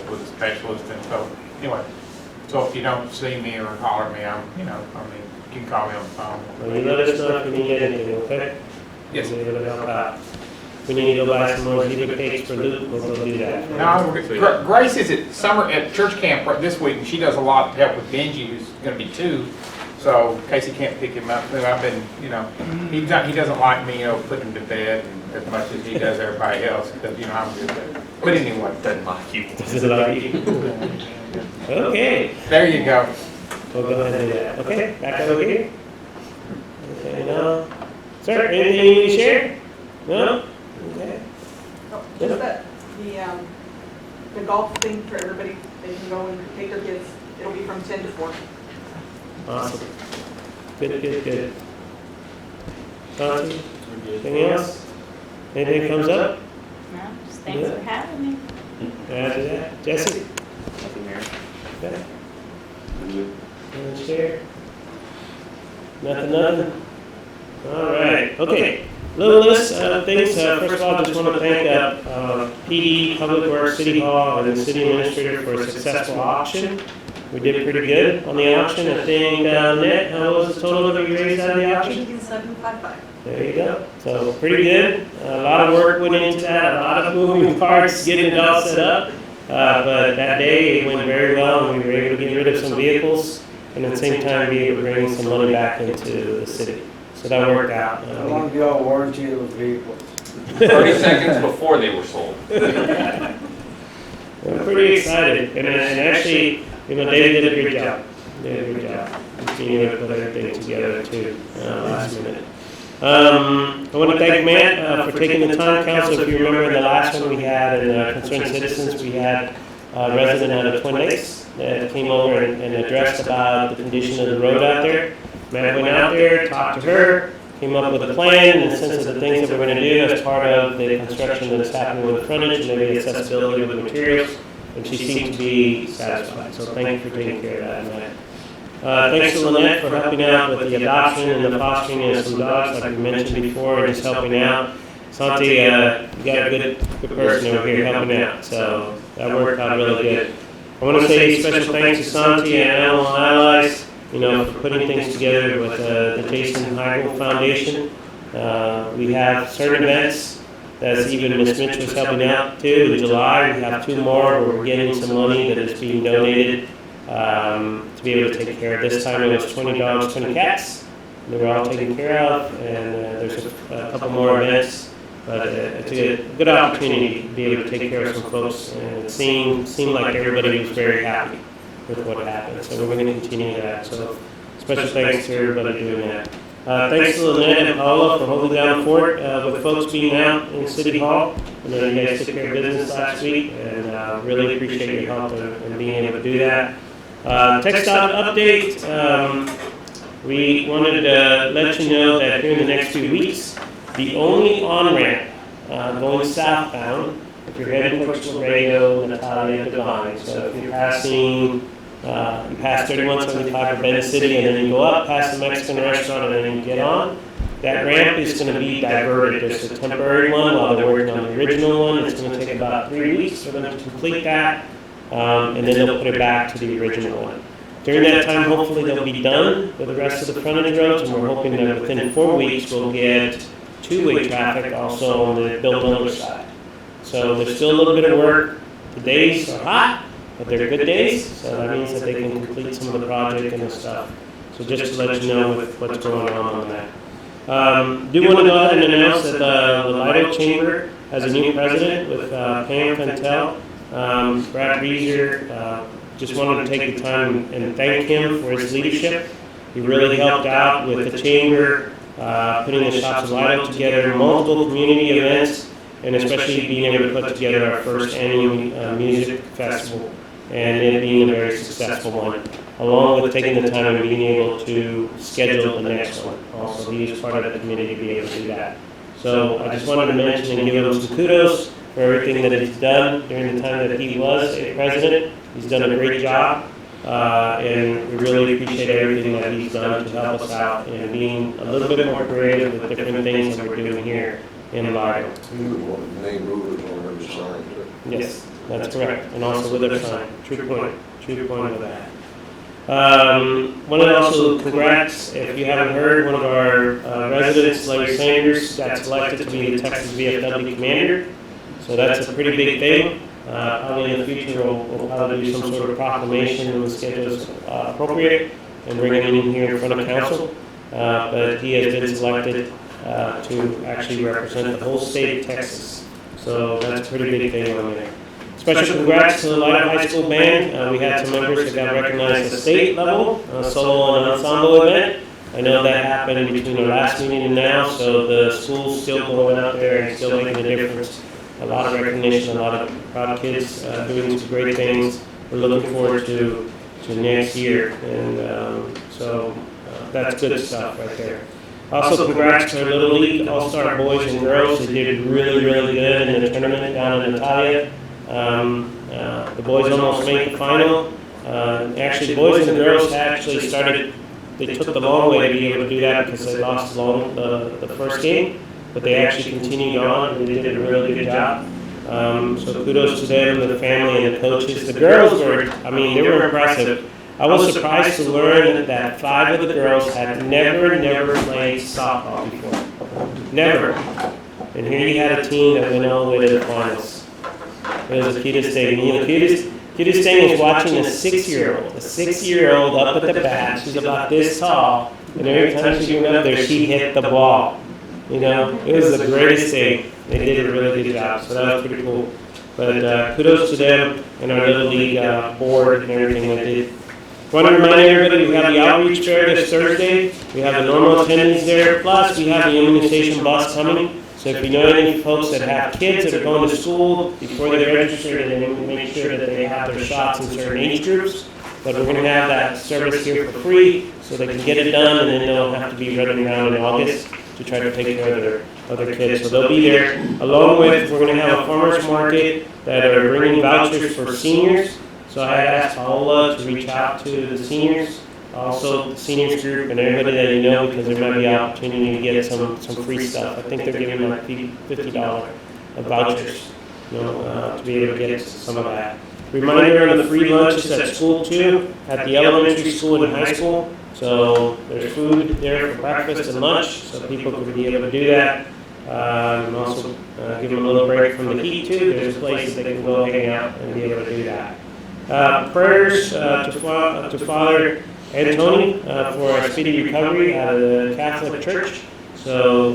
with a specialist, and so, anyway, so if you don't see me or holler at me, you can call me on the phone. Well, you let us know if you need anything, okay? Yes. We'll be able to help out. We need to go buy some more zebra cakes for Luke, we'll go do that. No, Grace is at church camp this week, and she does a lot to help with Benji, who's going to be 2. So Casey can't pick him up. So I've been, he doesn't like me, putting him to bed as much as he does everybody else, because I'm good at it. But anyway, Doesn't like you. Does it like you? Okay. there you go. We'll go ahead and do that. Okay, back over here. Okay, now, sir, anything you need to share? No? Okay. Just that the golf thing for everybody, they can go and take their kids. It'll be from 10 to 4. Awesome. Good. Connie, anything else? Anything comes up? No, just thanks for having me. After that, Jesse? Okay. Share? Nothing? All right, okay. Little list of things. First of all, I just want to thank PD, Public Works, City Hall, and the City Administrator for a successful auction. We did pretty good on the auction. I think, Net, how was the total that we raised out of the auction? 18,755. There you go. So pretty good. A lot of work went into that, a lot of moving parts, getting it all set up. but that day it went very well, and we were able to get rid of some vehicles, and at the same time be able to bring some money back into the city. So that worked out. How long do y'all warranty those vehicles? 30 seconds before they were sold. I'm pretty excited, and actually, David did a great job. Being able to put everything together too, last minute. I want to thank Matt for taking the time, Council. If you remember in the last one we had in Concerned Citizens, we had a resident out of Twin Lakes that came over and addressed about the condition of the road out there. Matt went out there, talked to her, came up with a plan and a sense of the things that we're going to do as part of the construction that's happening with frontage and maybe accessibility of the materials, and she seemed to be satisfied. So thank you for taking care of that, Matt. Thanks to Lynette for helping out with the adoption and the fostering of some dogs, like we mentioned before, and just helping out. Santi, you got a good person over here helping out, so that worked out really good. I want to say special thanks to Santi and Animal Allies, for putting things together with the Jason Heigl Foundation. We have certain events that even Ms. Mitch was helping out too. In July, we have 2 more where we're getting some money that is being donated to be able to take care of. This time it was 20 dogs, 20 cats. They were all taken care of, and there's a couple more events. But it's a good opportunity to be able to take care of some folks, and it seemed like everybody was very happy with what happened. So we're going to continue that. So special thanks to everybody doing that. Thanks to Lynette and Paula for holding down the fort with folks being out in City Hall. I know you guys took care of business last week, and really appreciate your help in being able to do that. Text out update. We wanted to let you know that here in the next few weeks, the only on-ramp going southbound, if you're heading towards Laredo, Natalia, Devine, so if you're passing, you pass 3175 for Bend City, and then you go up past the Mexican restaurant, and then you get on, that ramp is going to be diverted. There's a temporary one while they're working on the original one. It's going to take about 3 weeks for them to complete that, and then they'll put it back to the original one. During that time, hopefully they'll be done with the rest of the frontage roads, and we're hoping that within 4 weeks we'll get two-way traffic also on the Bill Miller side. So there's still a little bit of work. The days are hot, but they're good days, so that means that they can complete some of the project and the stuff. So just to let you know what's going on that. Do want to go ahead and announce that the Lytle Chamber has a new president with Pam Pentel. Brad Reeser just wanted to take the time and thank him for his leadership. He really helped out with the chamber, putting the Shops of Lytle together, multiple community events, and especially being able to put together our first annual music festival, and it being a very successful one, along with taking the time and being able to schedule the next one. Also, he is part of the committee to be able to do that. So I just wanted to mention and give him some kudos for everything that he's done during the time that he was a president. He's done a great job, and we really appreciate everything that he's done to help us out and being a little bit more creative with different things that we're doing here in Lytle. You were one of the main movers on every sign, too. Yes, that's correct, and also with our sign. True point of that. Want to also congrats, if you haven't heard, one of our residents, Larry Sanders, got selected to be the Texas VFW commander. So that's a pretty big thing. Probably in the future we'll probably do some sort of proclamation when the schedule is appropriate and bring him in here in front of council. But he has been selected to actually represent the whole state of Texas. So that's a pretty big thing on there. Special congrats to the Lytle High School Band. We had some members that got recognized at the state level, solo and ensemble event. I know that happened between our last meeting and now, so the school's still going out there and still making a difference. A lot of recognition, a lot of proud kids doing some great things. We're looking forward to next year, and so that's good stuff right there. Also, congrats to our Little League All-Star boys and girls. They did really, really good in the tournament down in Natalia. The boys almost made the final. Actually, the boys and the girls actually started, they took the long way to be able to do that because they lost the first game. But they actually continued on, and they did a really good job. So kudos to them, the family, and the coaches. The girls were, they were impressive. I was surprised to learn that 5 of the girls had never played softball before. Never. And here you had a team that went all the way to the finals. It was the cutest thing. You know, cutest thing is watching a 6-year-old. A 6-year-old up at the bat. She's about this tall, and every time she went up there, she hit the ball. You know, it was the greatest thing. They did a really good job, so that was pretty cool. But kudos to them and our Little League board and everything they did. Want to remind everybody, we have the outreach fair this Thursday. We have the normal attendees there, plus we have the immunization bus coming. So if you know any folks that have kids that are going to school, before they register, then make sure that they have their shots in certain age groups. But we're going to have that service here for free, so they can get it done, and then they'll have to be running around in August to try to take care of their other kids. So they'll be there, along with, we're going to have a farmer's market that are bringing vouchers for seniors. So I asked Paola to reach out to the seniors, also the seniors group and everybody that you know, because there might be an opportunity to get some free stuff. I think they're giving like $50 vouchers, you know, to be able to get some of that. Reminder on the free lunches at school too, at the elementary school and high school. So there's food there for breakfast and lunch, so people can be able to do that. And also give them a little break from the heat too. There's a place that they can go hang out and be able to do that. Prayers to Father Antoni for a speedy recovery out of the Catholic Church. So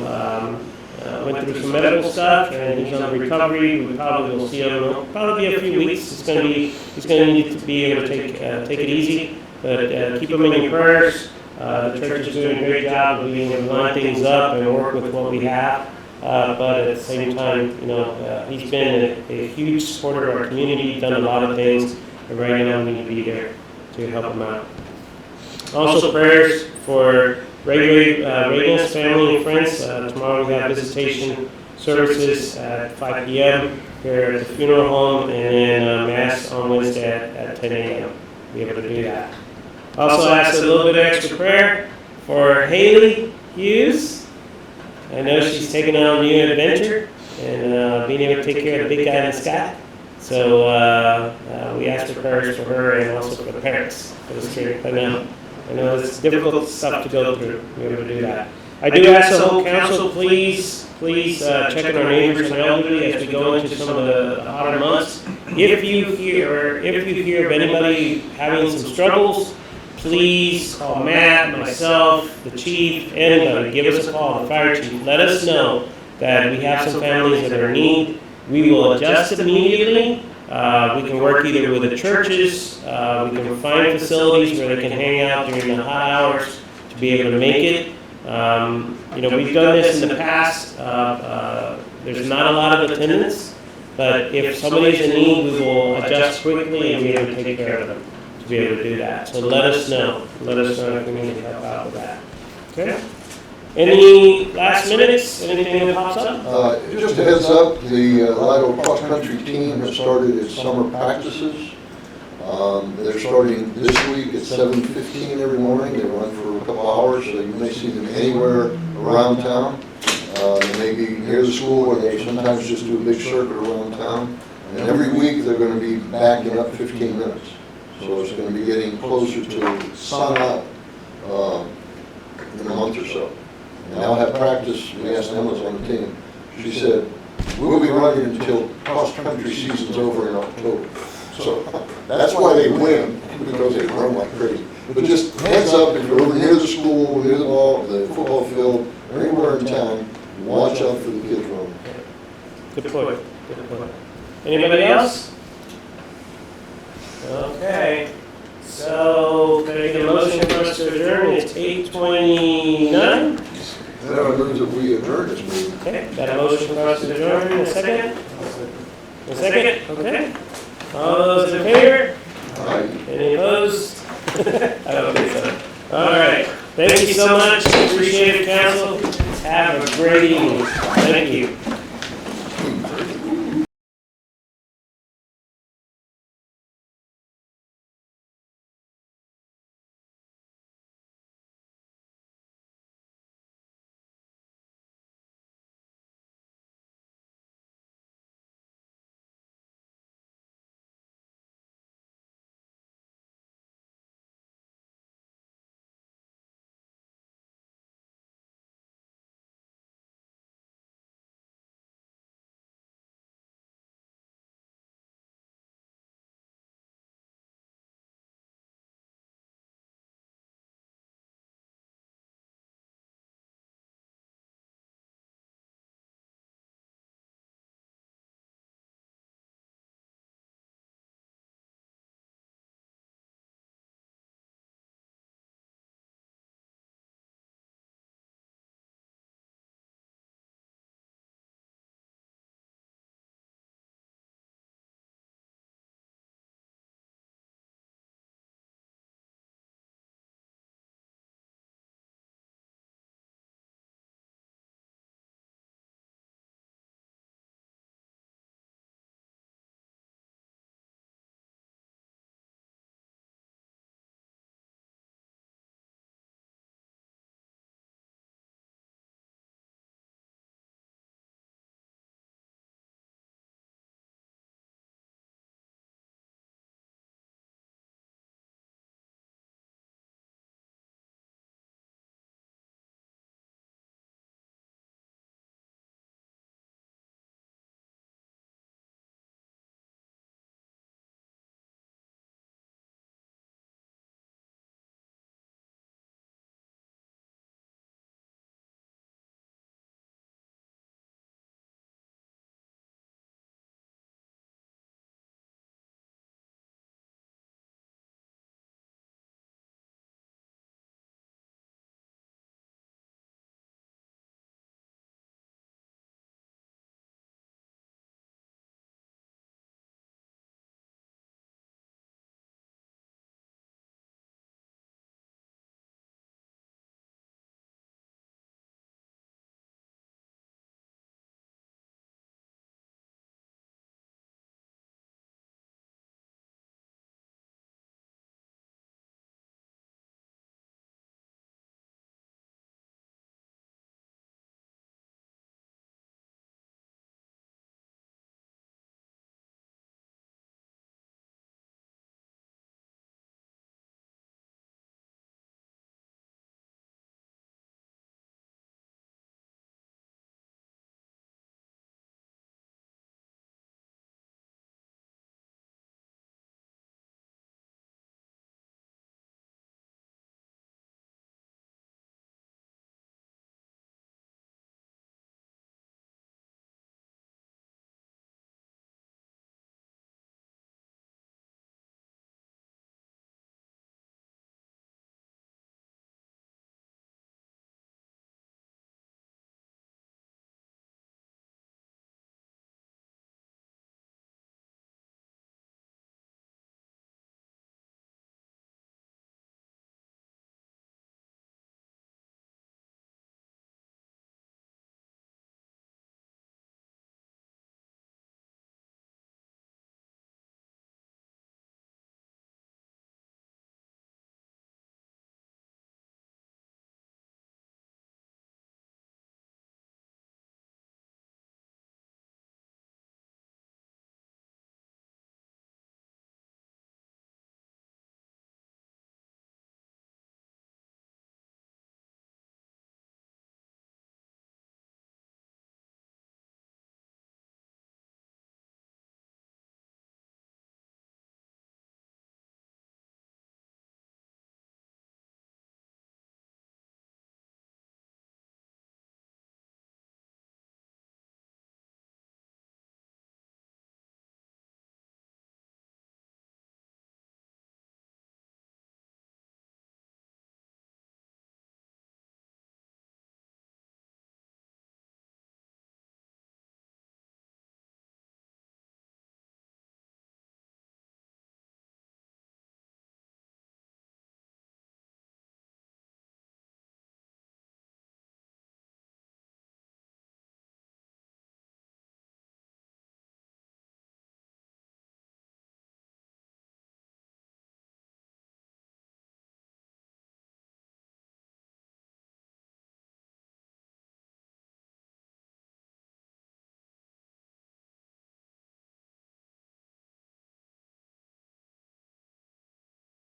went through some medical stuff, and he's on recovery. We probably will see him. It'll probably be a few weeks. He's going to need to be able to take it easy, but keep him in your prayers. The church is doing a great job of being able to line things up and work with what we have. But at the same time, you know, he's been a huge supporter of our community, done a lot of things, and right now we need to be there to help him out. Also prayers for Reagan's family and friends. Tomorrow we have visitation services at 5 p.m. here at the funeral home, and then Mass on Wednesday at 10 a.m. Be able to do that. Also ask a little bit of extra prayer for Haley Hughes. I know she's taking on a new adventure and being able to take care of the big guy in the sky. So we ask for prayers for her and also for the parents for this trip. I know it's difficult stuff to go through. Be able to do that. I do ask the whole council, please check on our neighbors and elderly as we go into some of the hotter months. If you hear of anybody having some struggles, please call Matt, myself, the chief, anybody. Give us a call, the fire chief. Let us know that we have some families that are in need. We will adjust immediately. We can work either with the churches, we can find facilities where they can hang out during the hot hours to be able to make it. You know, we've done this in the past. There's not a lot of attendance, but if somebody's in need, we will adjust quickly and be able to take care of them to be able to do that. So let us know. Let us know if we need to help out with that. Okay? Any last minutes? Anything that pops up? Just a heads up, the Lytle cross-country team has started its summer practices. They're starting this week at 7:15 every morning. They run for a couple hours, so you may see them anywhere around town. They may be near the school, or they sometimes just do a big circuit around town. And every week they're going to be backing up 15 minutes. So it's going to be getting closer to sun up in a month or so. And they'll have practice. We asked Emma's on the team. She said, we'll be running until cross-country season's over in October. So that's why they win, because they run like crazy. But just heads up, if you're over near the school, near the football field, or anywhere in town, watch out for the kids running. Good point. Good point. Anybody else? Okay. So, can I get a motion for us to adjourn? It's 8:29. That means that we adjourn this meeting. Okay, got a motion for us to adjourn. A second? A second? Okay. All those in favor? Aye. Any opposed? I don't think so. All right. Thank you so much. Appreciate it, council. Have a great evening. Thank you.